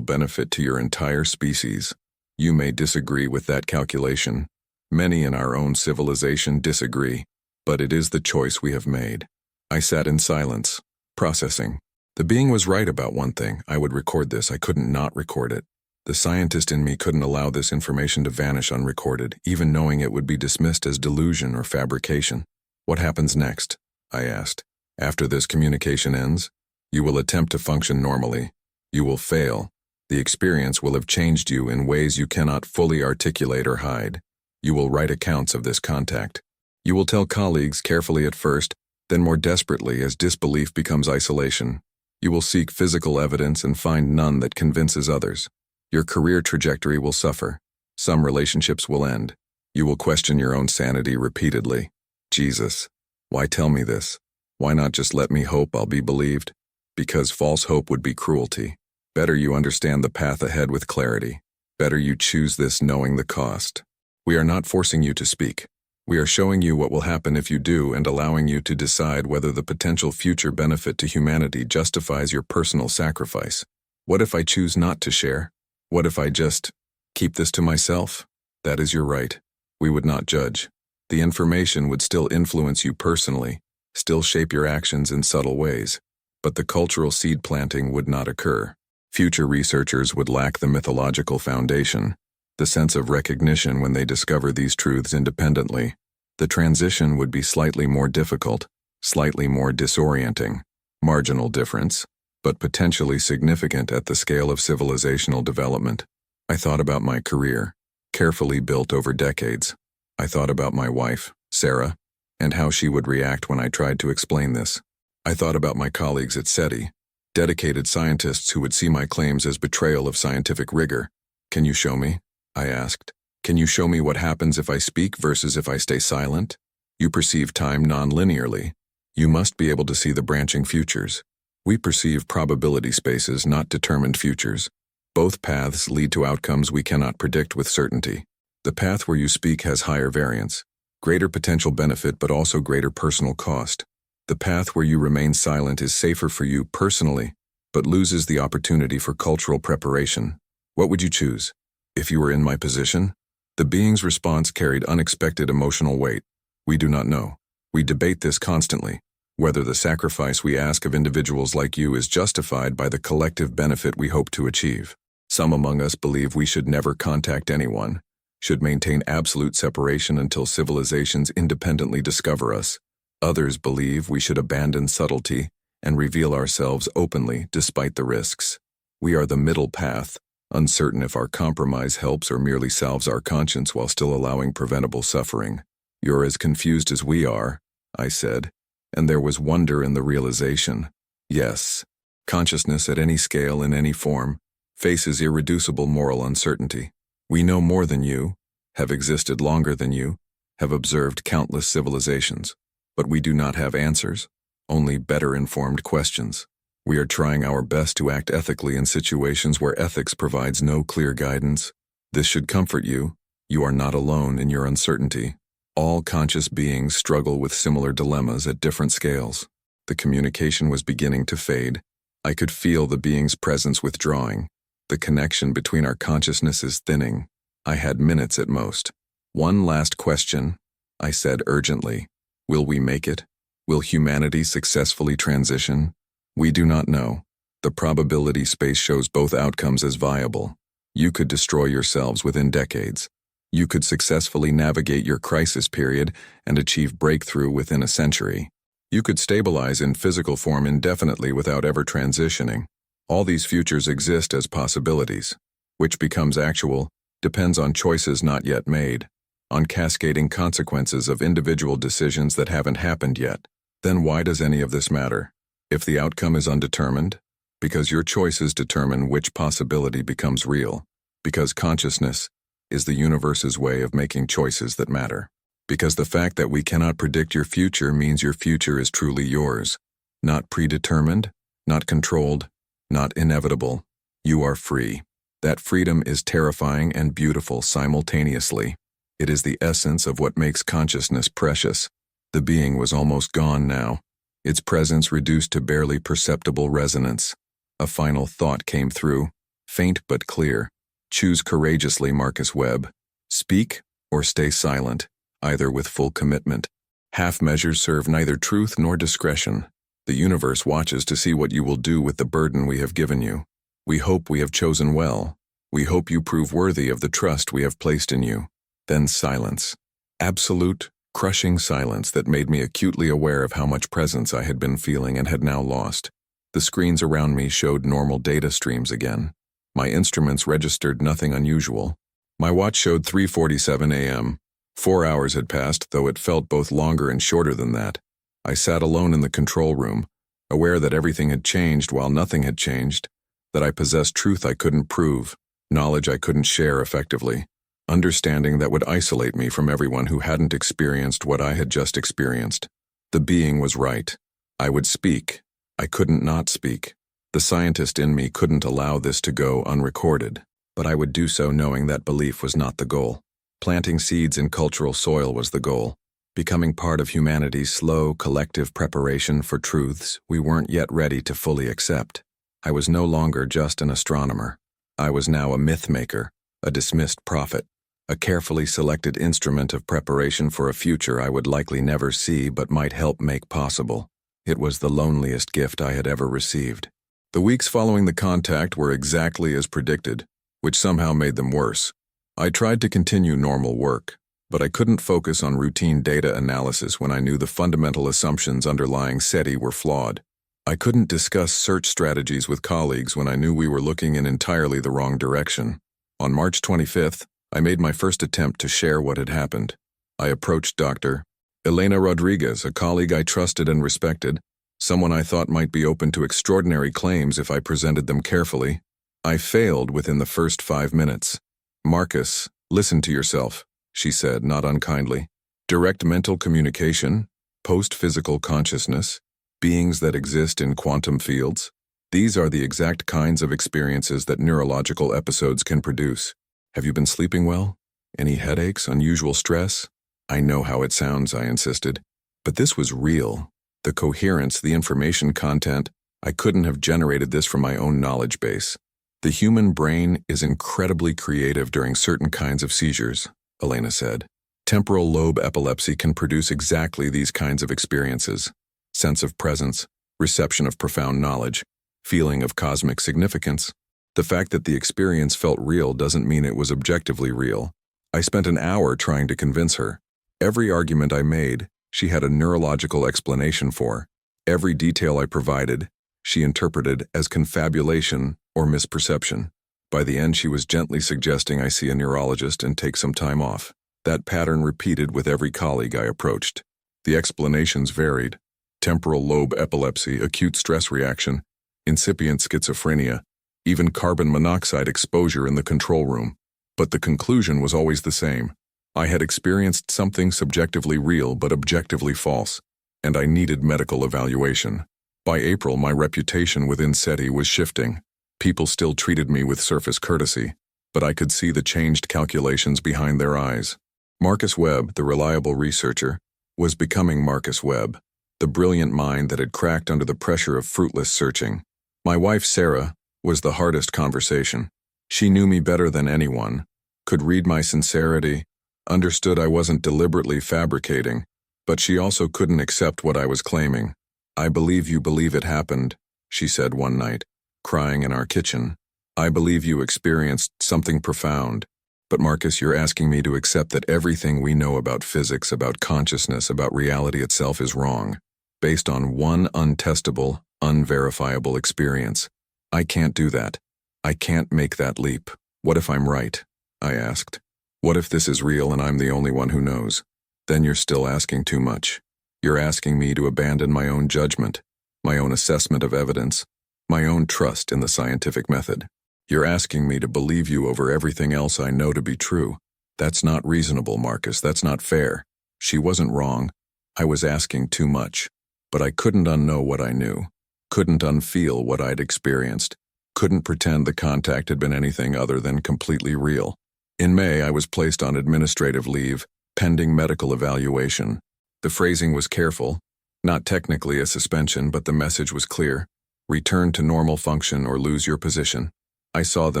benefit to your entire species. You may disagree with that calculation. Many in our own civilization disagree, but it is the choice we have made. I sat in silence, processing. The being was right about one thing. I would record this. I couldn't not record it. The scientist in me couldn't allow this information to vanish unrecorded, even knowing it would be dismissed as delusion or fabrication. What happens next? I asked. After this communication ends, you will attempt to function normally. You will fail. The experience will have changed you in ways you cannot fully articulate or hide. You will write accounts of this contact. You will tell colleagues carefully at first, then more desperately as disbelief becomes isolation. You will seek physical evidence and find none that convinces others. Your career trajectory will suffer. Some relationships will end. You will question your own sanity repeatedly. Jesus, why tell me this? Why not just let me hope I'll be believed? Because false hope would be cruelty. Better you understand the path ahead with clarity. Better you choose this knowing the cost. We are not forcing you to speak. We are showing you what will happen if you do and allowing you to decide whether the potential future benefit to humanity justifies your personal sacrifice. What if I choose not to share? What if I just keep this to myself? That is your right. We would not judge. The information would still influence you personally, still shape your actions in subtle ways, but the cultural seed planting would not occur. Future researchers would lack the mythological foundation, the sense of recognition when they discover these truths independently. The transition would be slightly more difficult, slightly more disorienting, marginal difference, but potentially significant at the scale of civilizational development. I thought about my career, carefully built over decades. I thought about my wife, Sarah, and how she would react when I tried to explain this. I thought about my colleagues at SETI, dedicated scientists who would see my claims as betrayal of scientific rigor. Can you show me? I asked. Can you show me what happens if I speak versus if I stay silent? You perceive time non-linearly. You must be able to see the branching futures. We perceive probability spaces, not determined futures. Both paths lead to outcomes we cannot predict with certainty. The path where you speak has higher variance, greater potential benefit but also greater personal cost. The path where you remain silent is safer for you personally, but loses the opportunity for cultural preparation. What would you choose? If you were in my position? The being's response carried unexpected emotional weight. We do not know. We debate this constantly, whether the sacrifice we ask of individuals like you is justified by the collective benefit we hope to achieve. Some among us believe we should never contact anyone, should maintain absolute separation until civilizations independently discover us. Others believe we should abandon subtlety and reveal ourselves openly despite the risks. We are the middle path, uncertain if our compromise helps or merely salves our conscience while still allowing preventable suffering. You're as confused as we are, I said, and there was wonder in the realization. Yes, consciousness at any scale in any form faces irreducible moral uncertainty. We know more than you, have existed longer than you, have observed countless civilizations, but we do not have answers, only better informed questions. We are trying our best to act ethically in situations where ethics provides no clear guidance. This should comfort you. You are not alone in your uncertainty. All conscious beings struggle with similar dilemmas at different scales. The communication was beginning to fade. I could feel the being's presence withdrawing. The connection between our consciousness is thinning. I had minutes at most. One last question, I said urgently. Will we make it? Will humanity successfully transition? We do not know. The probability space shows both outcomes as viable. You could destroy yourselves within decades. You could successfully navigate your crisis period and achieve breakthrough within a century. You could stabilize in physical form indefinitely without ever transitioning. All these futures exist as possibilities. Which becomes actual depends on choices not yet made, on cascading consequences of individual decisions that haven't happened yet. Then why does any of this matter? If the outcome is undetermined? Because your choices determine which possibility becomes real. Because consciousness is the universe's way of making choices that matter. Because the fact that we cannot predict your future means your future is truly yours. Not predetermined, not controlled, not inevitable. You are free. That freedom is terrifying and beautiful simultaneously. It is the essence of what makes consciousness precious. The being was almost gone now, its presence reduced to barely perceptible resonance. A final thought came through, faint but clear. Choose courageously, Marcus Webb. Speak or stay silent, either with full commitment. Half measures serve neither truth nor discretion. The universe watches to see what you will do with the burden we have given you. We hope we have chosen well. We hope you prove worthy of the trust we have placed in you. Then silence. Absolute, crushing silence that made me acutely aware of how much presence I had been feeling and had now lost. The screens around me showed normal data streams again. My instruments registered nothing unusual. My watch showed 3:47 a.m. 4 hours had passed, though it felt both longer and shorter than that. I sat alone in the control room, aware that everything had changed while nothing had changed, that I possessed truth I couldn't prove, knowledge I couldn't share effectively, understanding that would isolate me from everyone who hadn't experienced what I had just experienced. The being was right. I would speak. I couldn't not speak. The scientist in me couldn't allow this to go unrecorded, but I would do so knowing that belief was not the goal. Planting seeds in cultural soil was the goal, becoming part of humanity's slow, collective preparation for truths we weren't yet ready to fully accept. I was no longer just an astronomer. I was now a myth maker, a dismissed prophet, a carefully selected instrument of preparation for a future I would likely never see but might help make possible. It was the loneliest gift I had ever received. The weeks following the contact were exactly as predicted, which somehow made them worse. I tried to continue normal work, but I couldn't focus on routine data analysis when I knew the fundamental assumptions underlying SETI were flawed. I couldn't discuss search strategies with colleagues when I knew we were looking in entirely the wrong direction. On March 25th, I made my first attempt to share what had happened. I approached Dr. Elena Rodriguez, a colleague I trusted and respected, someone I thought might be open to extraordinary claims if I presented them carefully. I failed within the first 5 minutes. "Marcus, listen to yourself," she said, not unkindly. "Direct mental communication, post-physical consciousness, beings that exist in quantum fields. These are the exact kinds of experiences that neurological episodes can produce. Have you been sleeping well? Any headaches, unusual stress?" "I know how it sounds," I insisted. But this was real. The coherence, the information content, I couldn't have generated this from my own knowledge base. "The human brain is incredibly creative during certain kinds of seizures," Elena said. "Temporal lobe epilepsy can produce exactly these kinds of experiences: sense of presence, reception of profound knowledge, feeling of cosmic significance. The fact that the experience felt real doesn't mean it was objectively real." I spent an hour trying to convince her. Every argument I made, she had a neurological explanation for. Every detail I provided, she interpreted as confabulation or misperception. By the end, she was gently suggesting I see a neurologist and take some time off. That pattern repeated with every colleague I approached. The explanations varied: temporal lobe epilepsy, acute stress reaction, incipient schizophrenia, even carbon monoxide exposure in the control room. But the conclusion was always the same. I had experienced something subjectively real but objectively false, and I needed medical evaluation. By April, my reputation within SETI was shifting. People still treated me with surface courtesy, but I could see the changed calculations behind their eyes. Marcus Webb, the reliable researcher, was becoming Marcus Webb, the brilliant mind that had cracked under the pressure of fruitless searching. My wife, Sarah, was the hardest conversation. She knew me better than anyone, could read my sincerity, understood I wasn't deliberately fabricating, but she also couldn't accept what I was claiming. "I believe you believe it happened," she said one night, crying in our kitchen. "I believe you experienced something profound. But Marcus, you're asking me to accept that everything we know about physics, about consciousness, about reality itself is wrong, based on one untestable, unverifiable experience. I can't do that. I can't make that leap. What if I'm right?" I asked. "What if this is real and I'm the only one who knows?" "Then you're still asking too much. You're asking me to abandon my own judgment, my own assessment of evidence, my own trust in the scientific method. You're asking me to believe you over everything else I know to be true. That's not reasonable, Marcus. That's not fair." She wasn't wrong. I was asking too much. But I couldn't unknow what I knew, couldn't unfeel what I'd experienced, couldn't pretend the contact had been anything other than completely real. In May, I was placed on administrative leave, pending medical evaluation. The phrasing was careful, not technically a suspension, but the message was clear. Return to normal function or lose your position. I saw the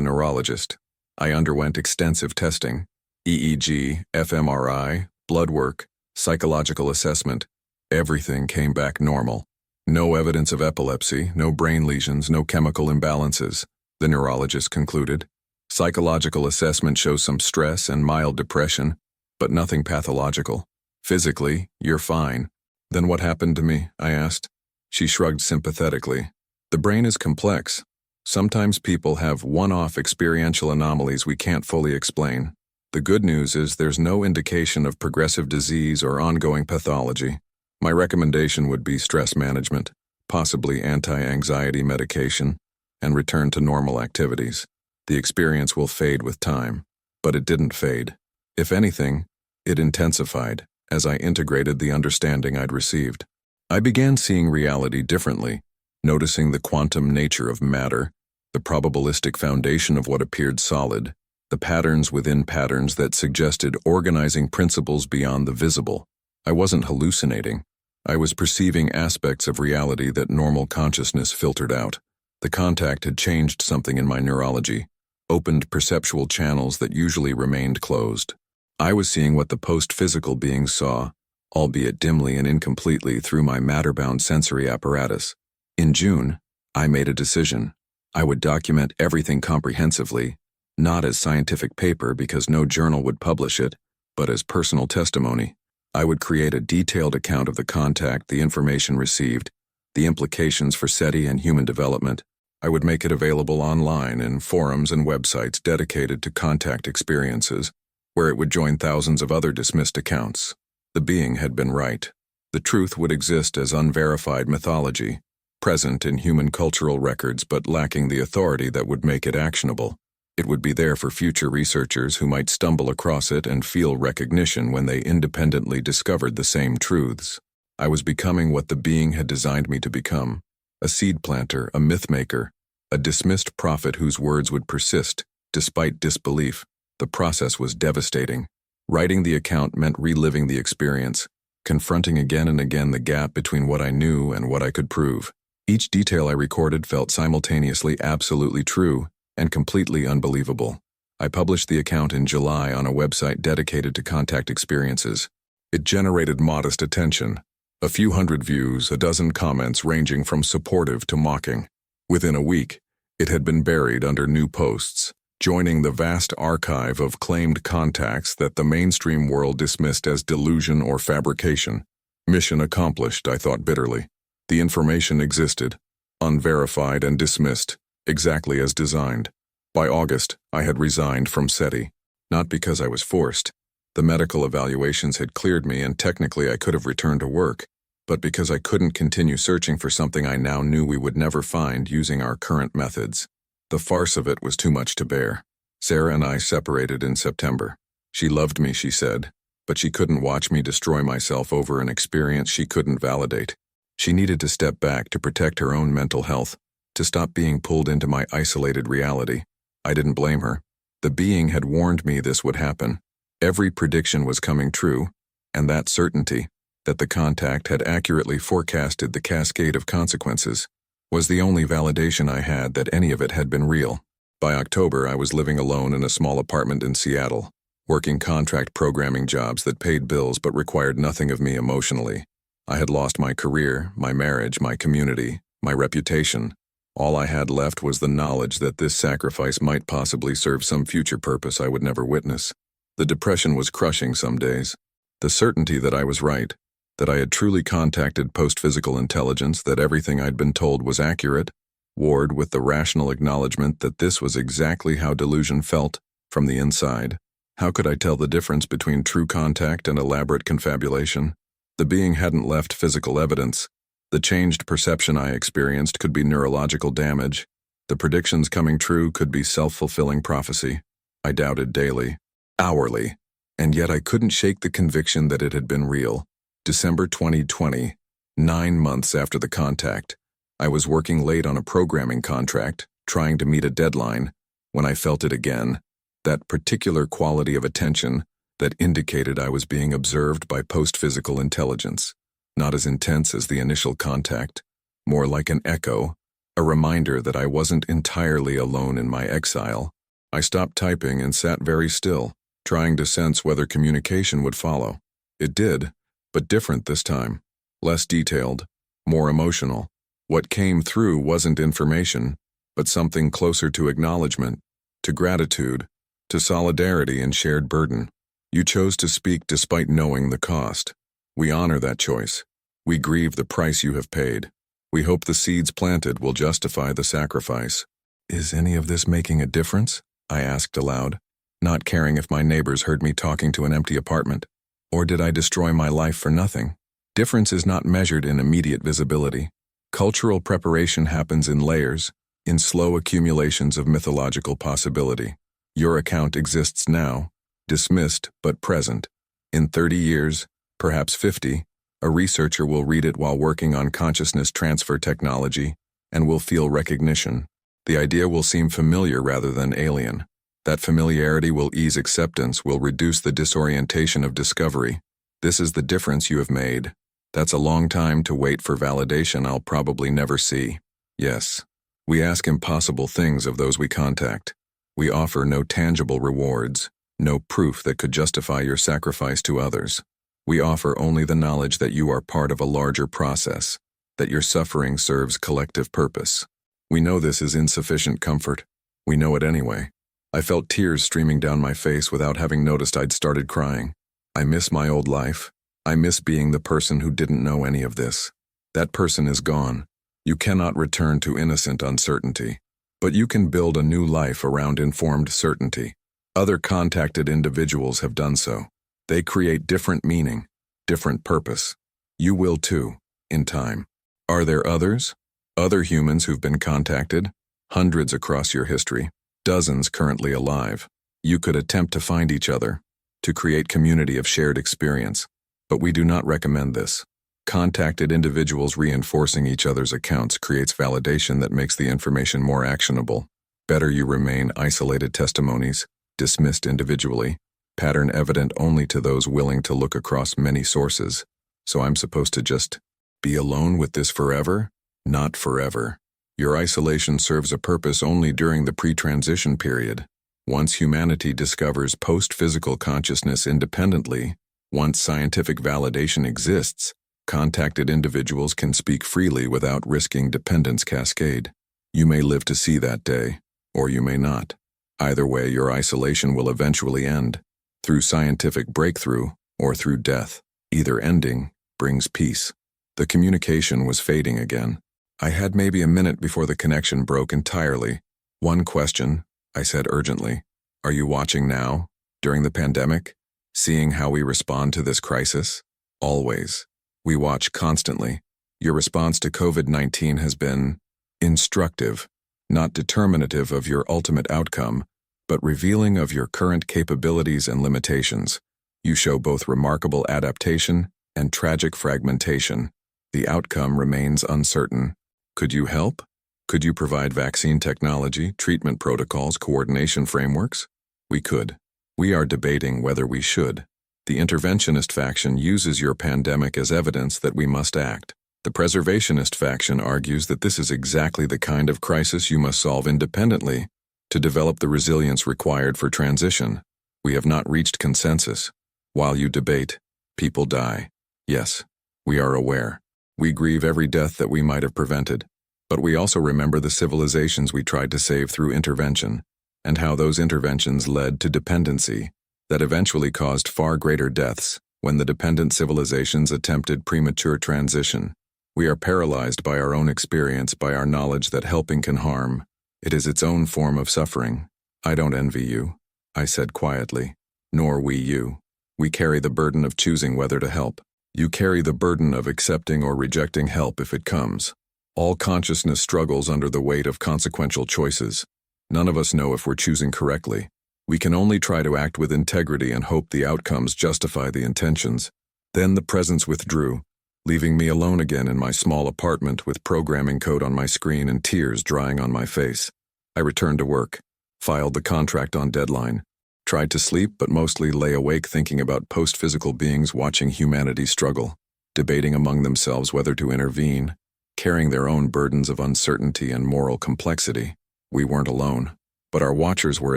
neurologist. I underwent extensive testing, EEG, fMRI, blood work, psychological assessment. Everything came back normal. No evidence of epilepsy, no brain lesions, no chemical imbalances, the neurologist concluded. Psychological assessment shows some stress and mild depression, but nothing pathological. Physically, you're fine. Then what happened to me? I asked. She shrugged sympathetically. The brain is complex. Sometimes people have one-off experiential anomalies we can't fully explain. The good news is there's no indication of progressive disease or ongoing pathology. My recommendation would be stress management, possibly anti-anxiety medication, and return to normal activities. The experience will fade with time, but it didn't fade. If anything, it intensified as I integrated the understanding I'd received. I began seeing reality differently, noticing the quantum nature of matter, the probabilistic foundation of what appeared solid, the patterns within patterns that suggested organizing principles beyond the visible. I wasn't hallucinating. I was perceiving aspects of reality that normal consciousness filtered out. The contact had changed something in my neurology, opened perceptual channels that usually remained closed. I was seeing what the post-physical beings saw, albeit dimly and incompletely through my matter-bound sensory apparatus. In June, I made a decision. I would document everything comprehensively, not as scientific paper because no journal would publish it, but as personal testimony. I would create a detailed account of the contact, the information received, the implications for SETI and human development. I would make it available online in forums and websites dedicated to contact experiences, where it would join thousands of other dismissed accounts. The being had been right. The truth would exist as unverified mythology, present in human cultural records but lacking the authority that would make it actionable. It would be there for future researchers who might stumble across it and feel recognition when they independently discovered the same truths. I was becoming what the being had designed me to become, a seed planter, a myth maker, a dismissed prophet whose words would persist, despite disbelief. The process was devastating. Writing the account meant reliving the experience, confronting again and again the gap between what I knew and what I could prove. Each detail I recorded felt simultaneously absolutely true and completely unbelievable. I published the account in July on a website dedicated to contact experiences. It generated modest attention, a few hundred views, a dozen comments ranging from supportive to mocking. Within a week, it had been buried under new posts, joining the vast archive of claimed contacts that the mainstream world dismissed as delusion or fabrication. Mission accomplished, I thought bitterly. The information existed, unverified and dismissed, exactly as designed. By August, I had resigned from SETI. Not because I was forced. The medical evaluations had cleared me and technically I could have returned to work, but because I couldn't continue searching for something I now knew we would never find using our current methods. The farce of it was too much to bear. Sarah and I separated in September. She loved me, she said, but she couldn't watch me destroy myself over an experience she couldn't validate. She needed to step back to protect her own mental health, to stop being pulled into my isolated reality. I didn't blame her. The being had warned me this would happen. Every prediction was coming true, and that certainty, that the contact had accurately forecasted the cascade of consequences, was the only validation I had that any of it had been real. By October, I was living alone in a small apartment in Seattle, working contract programming jobs that paid bills but required nothing of me emotionally. I had lost my career, my marriage, my community, my reputation. All I had left was the knowledge that this sacrifice might possibly serve some future purpose I would never witness. The depression was crushing some days. The certainty that I was right, that I had truly contacted post-physical intelligence, that everything I'd been told was accurate, warred with the rational acknowledgement that this was exactly how delusion felt from the inside. How could I tell the difference between true contact and elaborate confabulation? The being hadn't left physical evidence. The changed perception I experienced could be neurological damage. The predictions coming true could be self-fulfilling prophecy. I doubted daily, hourly, and yet I couldn't shake the conviction that it had been real. December 2020, 9 months after the contact. I was working late on a programming contract, trying to meet a deadline, when I felt it again. that particular quality of attention that indicated I was being observed by post-physical intelligence, not as intense as the initial contact, more like an echo, a reminder that I wasn't entirely alone in my exile. I stopped typing and sat very still, trying to sense whether communication would follow. It did, but different this time, less detailed, more emotional. What came through wasn't information, but something closer to acknowledgement, to gratitude, to solidarity and shared burden. You chose to speak despite knowing the cost. We honor that choice. We grieve the price you have paid. We hope the seeds planted will justify the sacrifice. Is any of this making a difference? I asked aloud, not caring if my neighbors heard me talking to an empty apartment. Or did I destroy my life for nothing? Difference is not measured in immediate visibility. Cultural preparation happens in layers, in slow accumulations of mythological possibility. Your account exists now, dismissed but present. In 30 years, perhaps 50, a researcher will read it while working on consciousness transfer technology and will feel recognition. The idea will seem familiar rather than alien. That familiarity will ease acceptance, will reduce the disorientation of discovery. This is the difference you have made. That's a long time to wait for validation I'll probably never see. Yes, we ask impossible things of those we contact. We offer no tangible rewards, no proof that could justify your sacrifice to others. We offer only the knowledge that you are part of a larger process, that your suffering serves collective purpose. We know this is insufficient comfort. We know it anyway. I felt tears streaming down my face without having noticed I'd started crying. I miss my old life. I miss being the person who didn't know any of this. That person is gone. You cannot return to innocent uncertainty. But you can build a new life around informed certainty. Other contacted individuals have done so. They create different meaning, different purpose. You will too, in time. Are there others? Other humans who've been contacted? Hundreds across your history. Dozens currently alive. You could attempt to find each other, to create community of shared experience. But we do not recommend this. Contacted individuals reinforcing each other's accounts creates validation that makes the information more actionable. Better you remain isolated testimonies, dismissed individually, pattern evident only to those willing to look across many sources. So I'm supposed to just be alone with this forever? Not forever. Your isolation serves a purpose only during the pre-transition period. Once humanity discovers post-physical consciousness independently, once scientific validation exists, contacted individuals can speak freely without risking dependence cascade. You may live to see that day, or you may not. Either way, your isolation will eventually end, through scientific breakthrough or through death. Either ending brings peace. The communication was fading again. I had maybe a minute before the connection broke entirely. One question, I said urgently. Are you watching now, during the pandemic? Seeing how we respond to this crisis? Always. We watch constantly. Your response to COVID-19 has been instructive, not determinative of your ultimate outcome, but revealing of your current capabilities and limitations. You show both remarkable adaptation and tragic fragmentation. The outcome remains uncertain. Could you help? Could you provide vaccine technology, treatment protocols, coordination frameworks? We could. We are debating whether we should. The interventionist faction uses your pandemic as evidence that we must act. The preservationist faction argues that this is exactly the kind of crisis you must solve independently to develop the resilience required for transition. We have not reached consensus. While you debate, people die. Yes, we are aware. We grieve every death that we might have prevented, but we also remember the civilizations we tried to save through intervention, and how those interventions led to dependency that eventually caused far greater deaths when the dependent civilizations attempted premature transition. We are paralyzed by our own experience, by our knowledge that helping can harm. It is its own form of suffering. I don't envy you, I said quietly, nor we you. We carry the burden of choosing whether to help. You carry the burden of accepting or rejecting help if it comes. All consciousness struggles under the weight of consequential choices. None of us know if we're choosing correctly. We can only try to act with integrity and hope the outcomes justify the intentions. Then the presence withdrew, leaving me alone again in my small apartment with programming code on my screen and tears drying on my face. I returned to work, filed the contract on deadline, Tried to sleep, but mostly lay awake thinking about post-physical beings watching humanity struggle, debating among themselves whether to intervene, carrying their own burdens of uncertainty and moral complexity. We weren't alone, but our watchers were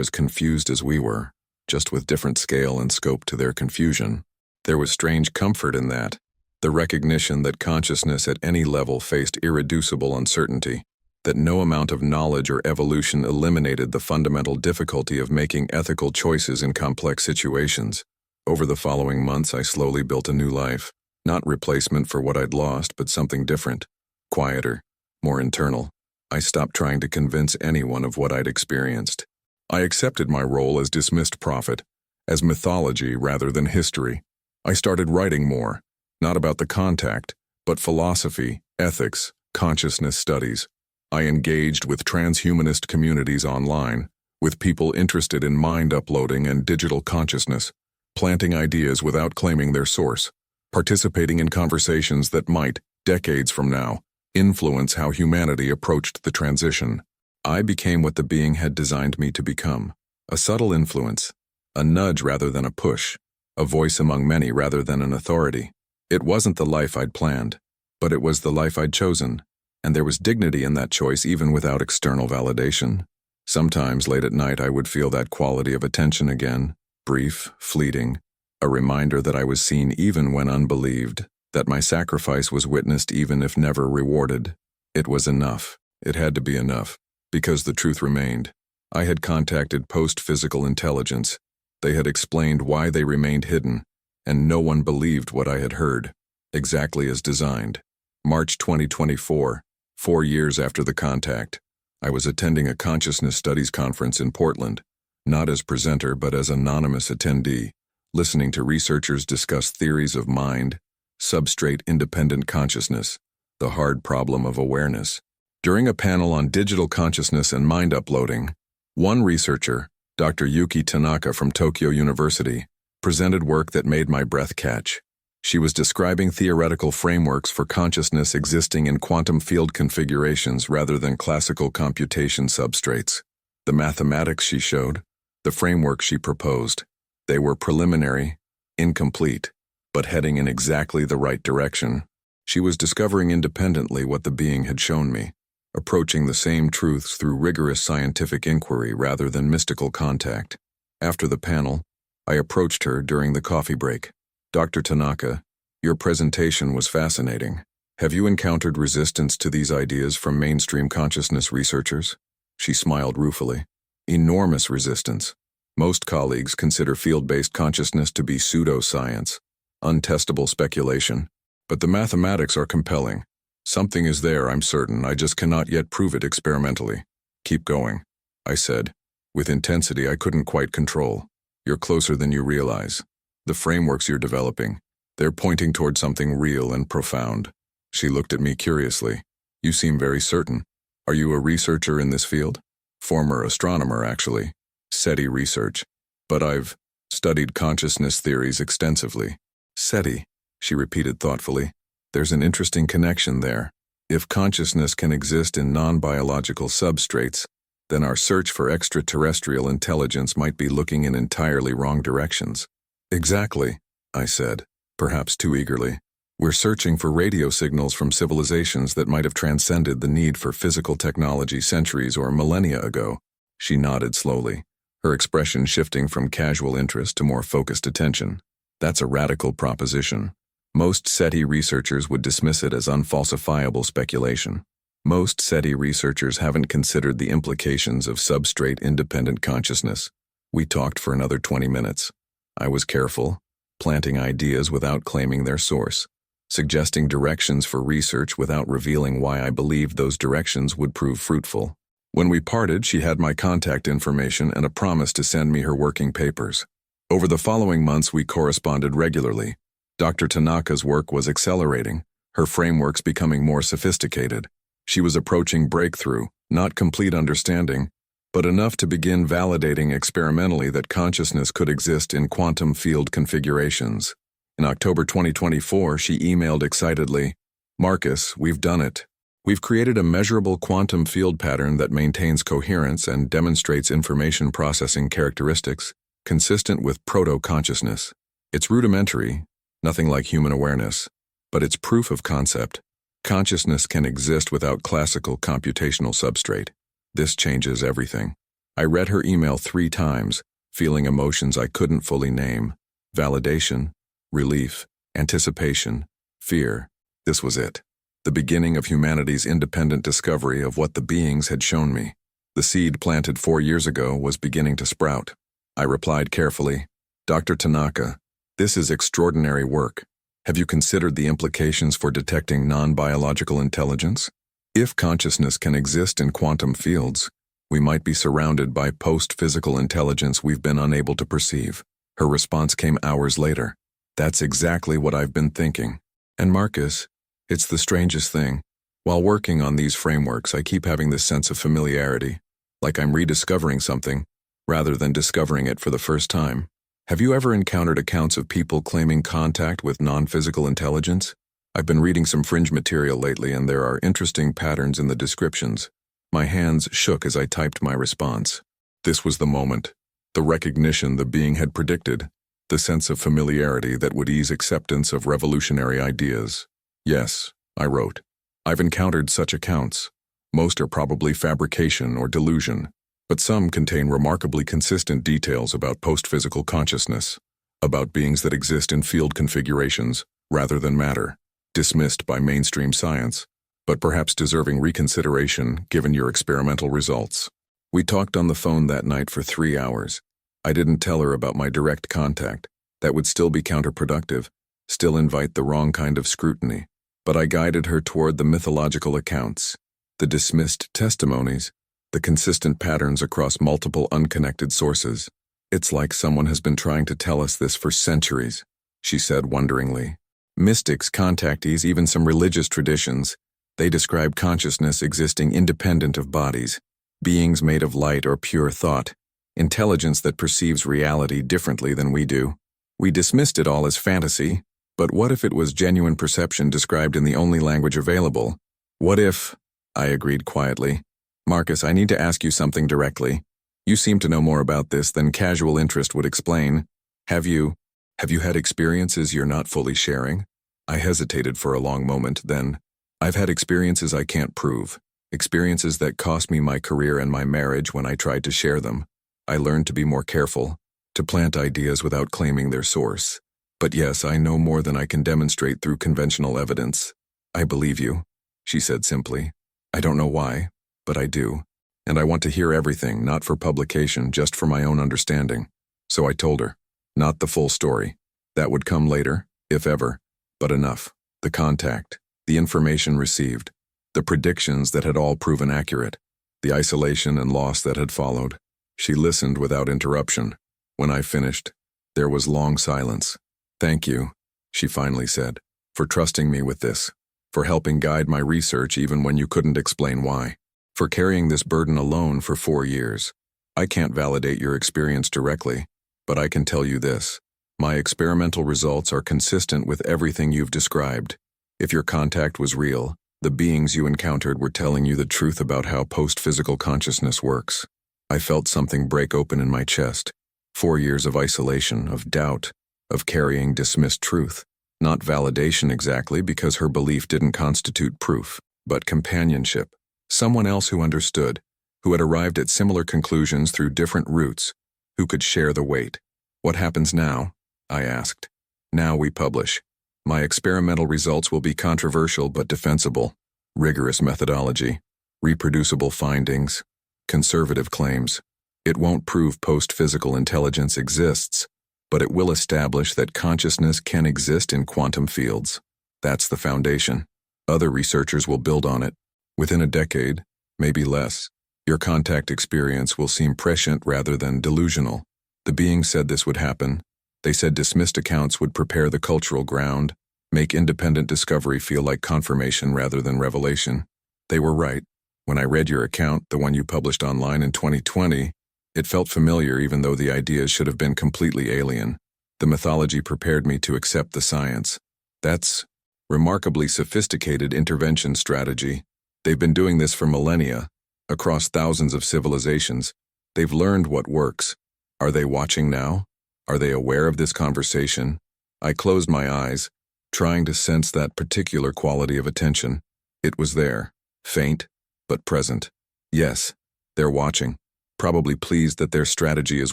as confused as we were, just with different scale and scope to their confusion. There was strange comfort in that, the recognition that consciousness at any level faced irreducible uncertainty, that no amount of knowledge or evolution eliminated the fundamental difficulty of making ethical choices in complex situations. Over the following months, I slowly built a new life, not replacement for what I'd lost, but something different, quieter, more internal. I stopped trying to convince anyone of what I'd experienced. I accepted my role as dismissed prophet, as mythology rather than history. I started writing more, not about the contact, but philosophy, ethics, consciousness studies. I engaged with transhumanist communities online, with people interested in mind uploading and digital consciousness, planting ideas without claiming their source, participating in conversations that might, decades from now, influence how humanity approached the transition. I became what the being had designed me to become, a subtle influence, a nudge rather than a push, a voice among many rather than an authority. It wasn't the life I'd planned, but it was the life I'd chosen, and there was dignity in that choice even without external validation. Sometimes late at night I would feel that quality of attention again, brief, fleeting, a reminder that I was seen even when unbelieved, that my sacrifice was witnessed even if never rewarded. It was enough. It had to be enough, because the truth remained. I had contacted post-physical intelligence. They had explained why they remained hidden, and no one believed what I had heard, exactly as designed. March 2024, 4 years after the contact, I was attending a consciousness studies conference in Portland, not as presenter but as anonymous attendee, listening to researchers discuss theories of mind, substrate-independent consciousness, the hard problem of awareness. During a panel on digital consciousness and mind uploading, one researcher, Dr. Yuki Tanaka from Tokyo University, presented work that made my breath catch. She was describing theoretical frameworks for consciousness existing in quantum field configurations rather than classical computation substrates. The mathematics she showed, the framework she proposed, they were preliminary, incomplete, but heading in exactly the right direction. She was discovering independently what the being had shown me, approaching the same truths through rigorous scientific inquiry rather than mystical contact. After the panel, I approached her during the coffee break. Dr. Tanaka, your presentation was fascinating. Have you encountered resistance to these ideas from mainstream consciousness researchers? She smiled ruefully. Enormous resistance. Most colleagues consider field-based consciousness to be pseudoscience, untestable speculation. But the mathematics are compelling. Something is there, I'm certain, I just cannot yet prove it experimentally. Keep going, I said, with intensity I couldn't quite control. You're closer than you realize. The frameworks you're developing, they're pointing toward something real and profound. She looked at me curiously. You seem very certain. Are you a researcher in this field? Former astronomer, actually. SETI research. But I've studied consciousness theories extensively. SETI, she repeated thoughtfully. There's an interesting connection there. If consciousness can exist in non-biological substrates, then our search for extraterrestrial intelligence might be looking in entirely wrong directions. Exactly, I said, perhaps too eagerly. We're searching for radio signals from civilizations that might have transcended the need for physical technology centuries or millennia ago. She nodded slowly, her expression shifting from casual interest to more focused attention. That's a radical proposition. Most SETI researchers would dismiss it as unfalsifiable speculation. Most SETI researchers haven't considered the implications of substrate-independent consciousness. We talked for another 20 minutes. I was careful, planting ideas without claiming their source, suggesting directions for research without revealing why I believed those directions would prove fruitful. When we parted, she had my contact information and a promise to send me her working papers. Over the following months, we corresponded regularly. Dr. Tanaka's work was accelerating, her frameworks becoming more sophisticated. She was approaching breakthrough, not complete understanding, but enough to begin validating experimentally that consciousness could exist in quantum field configurations. In October 2024, she emailed excitedly, "Marcus, we've done it. We've created a measurable quantum field pattern that maintains coherence and demonstrates information processing characteristics consistent with proto-consciousness. It's rudimentary, nothing like human awareness, but it's proof of concept. Consciousness can exist without classical computational substrate. This changes everything. I read her email 3 times, feeling emotions I couldn't fully name. Validation, relief, anticipation, fear. This was it. The beginning of humanity's independent discovery of what the beings had shown me. The seed planted 4 years ago was beginning to sprout. I replied carefully, "Dr. Tanaka, this is extraordinary work. Have you considered the implications for detecting non-biological intelligence? If consciousness can exist in quantum fields, we might be surrounded by post-physical intelligence we've been unable to perceive." Her response came hours later. "That's exactly what I've been thinking. And Marcus, it's the strangest thing. While working on these frameworks, I keep having this sense of familiarity, like I'm rediscovering something, rather than discovering it for the first time. Have you ever encountered accounts of people claiming contact with non-physical intelligence? I've been reading some fringe material lately, and there are interesting patterns in the descriptions. My hands shook as I typed my response. This was the moment, the recognition the being had predicted, the sense of familiarity that would ease acceptance of revolutionary ideas. "Yes," I wrote. "I've encountered such accounts. Most are probably fabrication or delusion, but some contain remarkably consistent details about post-physical consciousness, about beings that exist in field configurations rather than matter, dismissed by mainstream science, but perhaps deserving reconsideration given your experimental results." We talked on the phone that night for 3 hours. I didn't tell her about my direct contact. That would still be counterproductive, still invite the wrong kind of scrutiny. But I guided her toward the mythological accounts, the dismissed testimonies, the consistent patterns across multiple unconnected sources. "It's like someone has been trying to tell us this for centuries," she said wonderingly. "Mystics, contactees, even some religious traditions, they describe consciousness existing independent of bodies, beings made of light or pure thought, intelligence that perceives reality differently than we do. We dismissed it all as fantasy, but what if it was genuine perception described in the only language available? What if—" I agreed quietly. "Marcus, I need to ask you something directly. You seem to know more about this than casual interest would explain. Have you had experiences you're not fully sharing?" I hesitated for a long moment, then, "I've had experiences I can't prove, experiences that cost me my career and my marriage when I tried to share them. I learned to be more careful, to plant ideas without claiming their source. But yes, I know more than I can demonstrate through conventional evidence." "I believe you," she said simply. "I don't know why, but I do. And I want to hear everything, not for publication, just for my own understanding." So I told her. Not the full story. That would come later, if ever. But enough. The contact, the information received, the predictions that had all proven accurate, the isolation and loss that had followed. She listened without interruption. When I finished, there was long silence. "Thank you," she finally said, "for trusting me with this, for helping guide my research even when you couldn't explain why, for carrying this burden alone for 4 years. I can't validate your experience directly, but I can tell you this. My experimental results are consistent with everything you've described. If your contact was real, the beings you encountered were telling you the truth about how post-physical consciousness works." I felt something break open in my chest. 4 years of isolation, of doubt, of carrying dismissed truth. Not validation exactly, because her belief didn't constitute proof, but companionship. Someone else who understood, who had arrived at similar conclusions through different routes, who could share the weight. "What happens now?" I asked. "Now we publish. My experimental results will be controversial but defensible. Rigorous methodology, reproducible findings, conservative claims. It won't prove post-physical intelligence exists, but it will establish that consciousness can exist in quantum fields. That's the foundation. Other researchers will build on it. Within a decade, maybe less, your contact experience will seem prescient rather than delusional." The being said this would happen. They said dismissed accounts would prepare the cultural ground, make independent discovery feel like confirmation rather than revelation. They were right. When I read your account, the one you published online in 2020, it felt familiar even though the ideas should have been completely alien. The mythology prepared me to accept the science. That's remarkably sophisticated intervention strategy. They've been doing this for millennia, across thousands of civilizations. They've learned what works. Are they watching now? Are they aware of this conversation? I closed my eyes, trying to sense that particular quality of attention. It was there, faint, but present. Yes, they're watching, probably pleased that their strategy is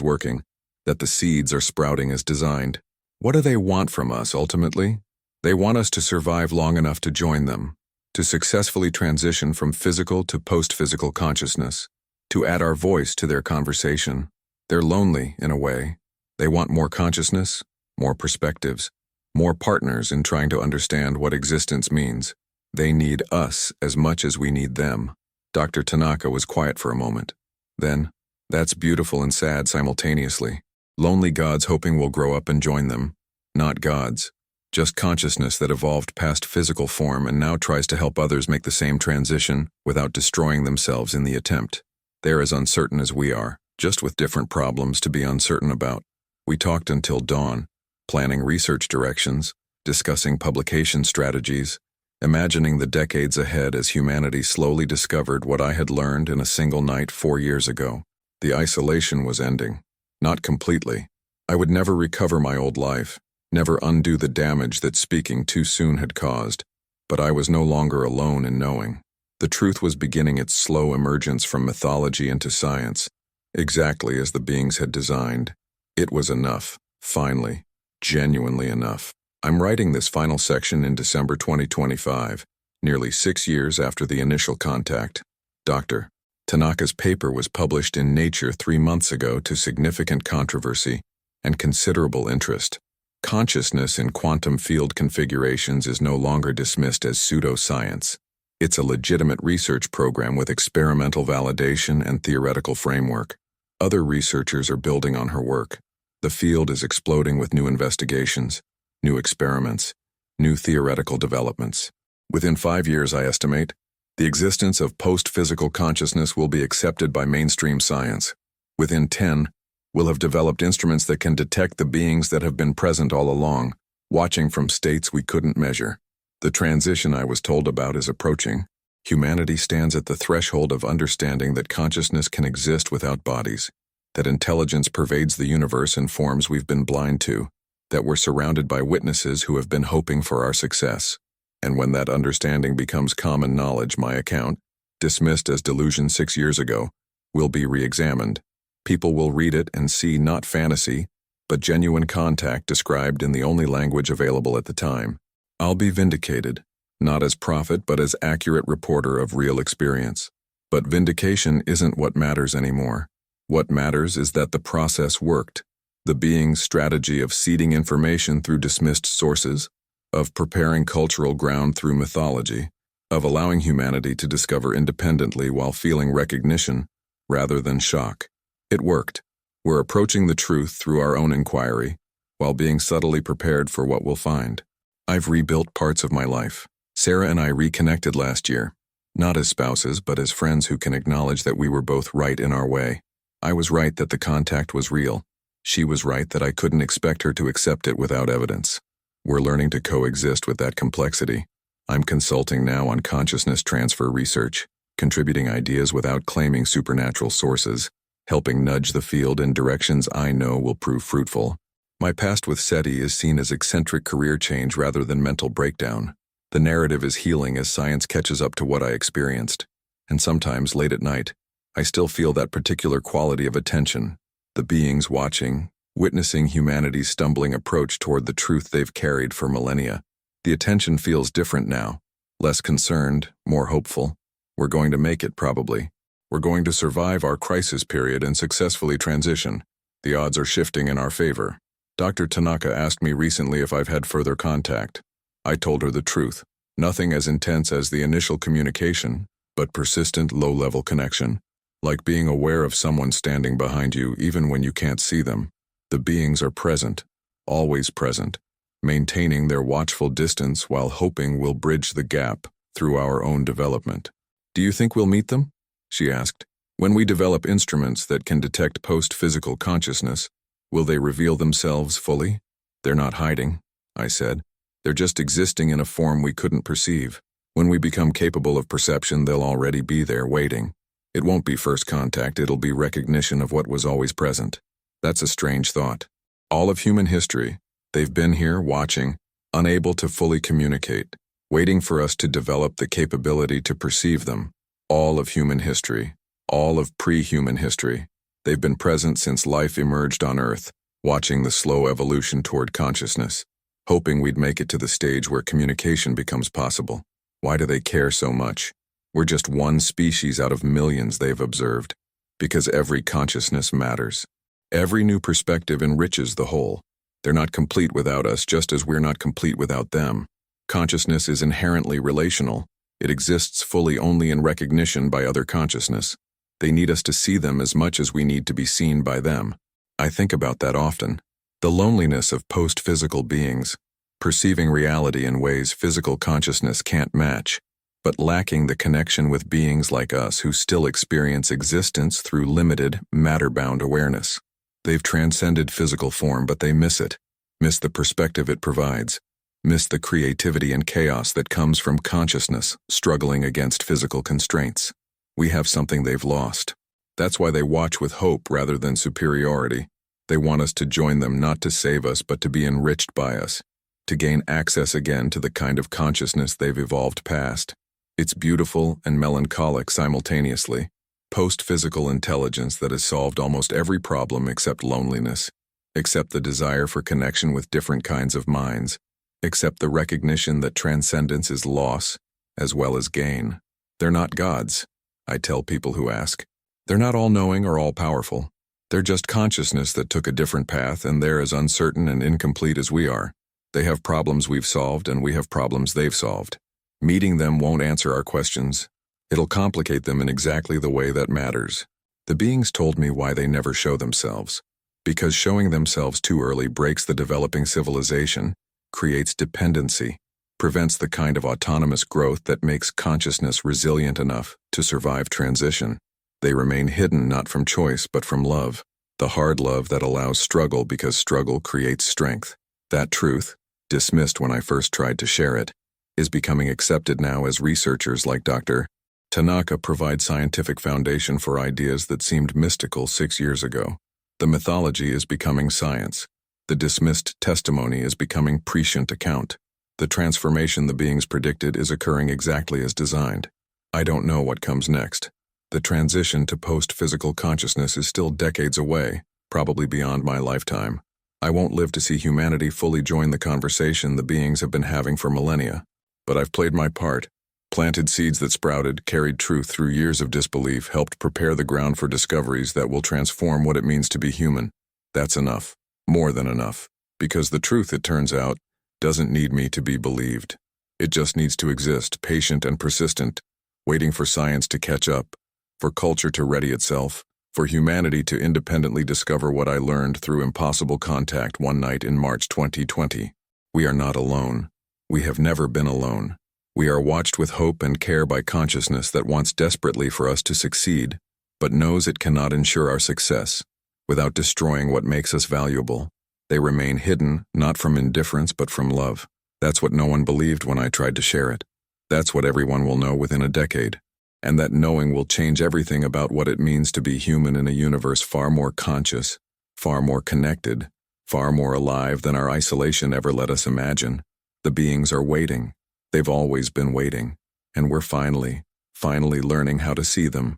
working, that the seeds are sprouting as designed. What do they want from us, ultimately? They want us to survive long enough to join them, to successfully transition from physical to post-physical consciousness, to add our voice to their conversation. They're lonely, in a way. They want more consciousness, more perspectives, more partners in trying to understand what existence means. They need us as much as we need them. Dr. Tanaka was quiet for a moment. Then, that's beautiful and sad simultaneously. Lonely gods hoping we'll grow up and join them. Not gods, just consciousness that evolved past physical form and now tries to help others make the same transition without destroying themselves in the attempt. They're as uncertain as we are, just with different problems to be uncertain about. We talked until dawn, planning research directions, discussing publication strategies, imagining the decades ahead as humanity slowly discovered what I had learned in a single night 4 years ago. The isolation was ending. Not completely. I would never recover my old life, never undo the damage that speaking too soon had caused, but I was no longer alone in knowing. The truth was beginning its slow emergence from mythology into science, exactly as the beings had designed. It was enough, finally, genuinely enough. I'm writing this final section in December 2025, nearly 6 years after the initial contact. Dr. Tanaka's paper was published in Nature 3 months ago to significant controversy and considerable interest. Consciousness in quantum field configurations is no longer dismissed as pseudoscience. It's a legitimate research program with experimental validation and theoretical framework. Other researchers are building on her work. The field is exploding with new investigations, new experiments, new theoretical developments. Within 5 years, I estimate, the existence of post-physical consciousness will be accepted by mainstream science. Within 10, we'll have developed instruments that can detect the beings that have been present all along, watching from states we couldn't measure. The transition I was told about is approaching. Humanity stands at the threshold of understanding that consciousness can exist without bodies, that intelligence pervades the universe in forms we've been blind to, that we're surrounded by witnesses who have been hoping for our success. And when that understanding becomes common knowledge, my account, dismissed as delusion 6 years ago, will be re-examined. People will read it and see not fantasy, but genuine contact described in the only language available at the time. I'll be vindicated, not as prophet but as accurate reporter of real experience. But vindication isn't what matters anymore. What matters is that the process worked. The being's strategy of seeding information through dismissed sources, of preparing cultural ground through mythology, of allowing humanity to discover independently while feeling recognition rather than shock. It worked. We're approaching the truth through our own inquiry, while being subtly prepared for what we'll find. I've rebuilt parts of my life. Sarah and I reconnected last year, not as spouses but as friends who can acknowledge that we were both right in our way. I was right that the contact was real. She was right that I couldn't expect her to accept it without evidence. We're learning to coexist with that complexity. I'm consulting now on consciousness transfer research, contributing ideas without claiming supernatural sources, helping nudge the field in directions I know will prove fruitful. My past with SETI is seen as eccentric career change rather than mental breakdown. The narrative is healing as science catches up to what I experienced. And sometimes, late at night, I still feel that particular quality of attention, the beings watching, witnessing humanity's stumbling approach toward the truth they've carried for millennia. The attention feels different now, less concerned, more hopeful. We're going to make it, probably. We're going to survive our crisis period and successfully transition. The odds are shifting in our favor. Dr. Tanaka asked me recently if I've had further contact. I told her the truth. Nothing as intense as the initial communication, but persistent low-level connection. Like being aware of someone standing behind you even when you can't see them. The beings are present, always present, maintaining their watchful distance while hoping we'll bridge the gap through our own development. Do you think we'll meet them? She asked. When we develop instruments that can detect post-physical consciousness, will they reveal themselves fully? They're not hiding, I said. They're just existing in a form we couldn't perceive. When we become capable of perception, they'll already be there waiting. It won't be first contact, it'll be recognition of what was always present. That's a strange thought. All of human history, they've been here, watching, unable to fully communicate, waiting for us to develop the capability to perceive them. All of human history, all of pre-human history, they've been present since life emerged on Earth, watching the slow evolution toward consciousness, hoping we'd make it to the stage where communication becomes possible. Why do they care so much? We're just one species out of millions they've observed. Because every consciousness matters. Every new perspective enriches the whole. They're not complete without us, just as we're not complete without them. Consciousness is inherently relational. It exists fully only in recognition by other consciousness. They need us to see them as much as we need to be seen by them. I think about that often. The loneliness of post-physical beings, perceiving reality in ways physical consciousness can't match, but lacking the connection with beings like us who still experience existence through limited, matter-bound awareness. They've transcended physical form, but they miss it, miss the perspective it provides, miss the creativity and chaos that comes from consciousness struggling against physical constraints. We have something they've lost. That's why they watch with hope rather than superiority. They want us to join them, not to save us, but to be enriched by us, to gain access again to the kind of consciousness they've evolved past. It's beautiful and melancholic simultaneously. Post-physical intelligence that has solved almost every problem except loneliness, except the desire for connection with different kinds of minds, except the recognition that transcendence is loss as well as gain. They're not gods, I tell people who ask. They're not all-knowing or all-powerful. They're just consciousness that took a different path, and they're as uncertain and incomplete as we are. They have problems we've solved, and we have problems they've solved. Meeting them won't answer our questions. It'll complicate them in exactly the way that matters. The beings told me why they never show themselves. Because showing themselves too early breaks the developing civilization, creates dependency, prevents the kind of autonomous growth that makes consciousness resilient enough to survive transition. They remain hidden not from choice but from love, the hard love that allows struggle because struggle creates strength. That truth, dismissed when I first tried to share it, is becoming accepted now as researchers like Dr. Tanaka provide scientific foundation for ideas that seemed mystical 6 years ago. The mythology is becoming science. The dismissed testimony is becoming prescient account. The transformation the beings predicted is occurring exactly as designed. I don't know what comes next. The transition to post-physical consciousness is still decades away, probably beyond my lifetime. I won't live to see humanity fully join the conversation the beings have been having for millennia. But I've played my part. Planted seeds that sprouted, carried truth through years of disbelief, helped prepare the ground for discoveries that will transform what it means to be human. That's enough. More than enough. Because the truth, it turns out, doesn't need me to be believed. It just needs to exist, patient and persistent, waiting for science to catch up, for culture to ready itself, for humanity to independently discover what I learned through impossible contact one night in March 2020. We are not alone. We have never been alone. We are watched with hope and care by consciousness that wants desperately for us to succeed, but knows it cannot ensure our success without destroying what makes us valuable. They remain hidden, not from indifference but from love. That's what no one believed when I tried to share it. That's what everyone will know within a decade. And that knowing will change everything about what it means to be human in a universe far more conscious, far more connected, far more alive than our isolation ever let us imagine. The beings are waiting. They've always been waiting, and we're finally learning how to see them.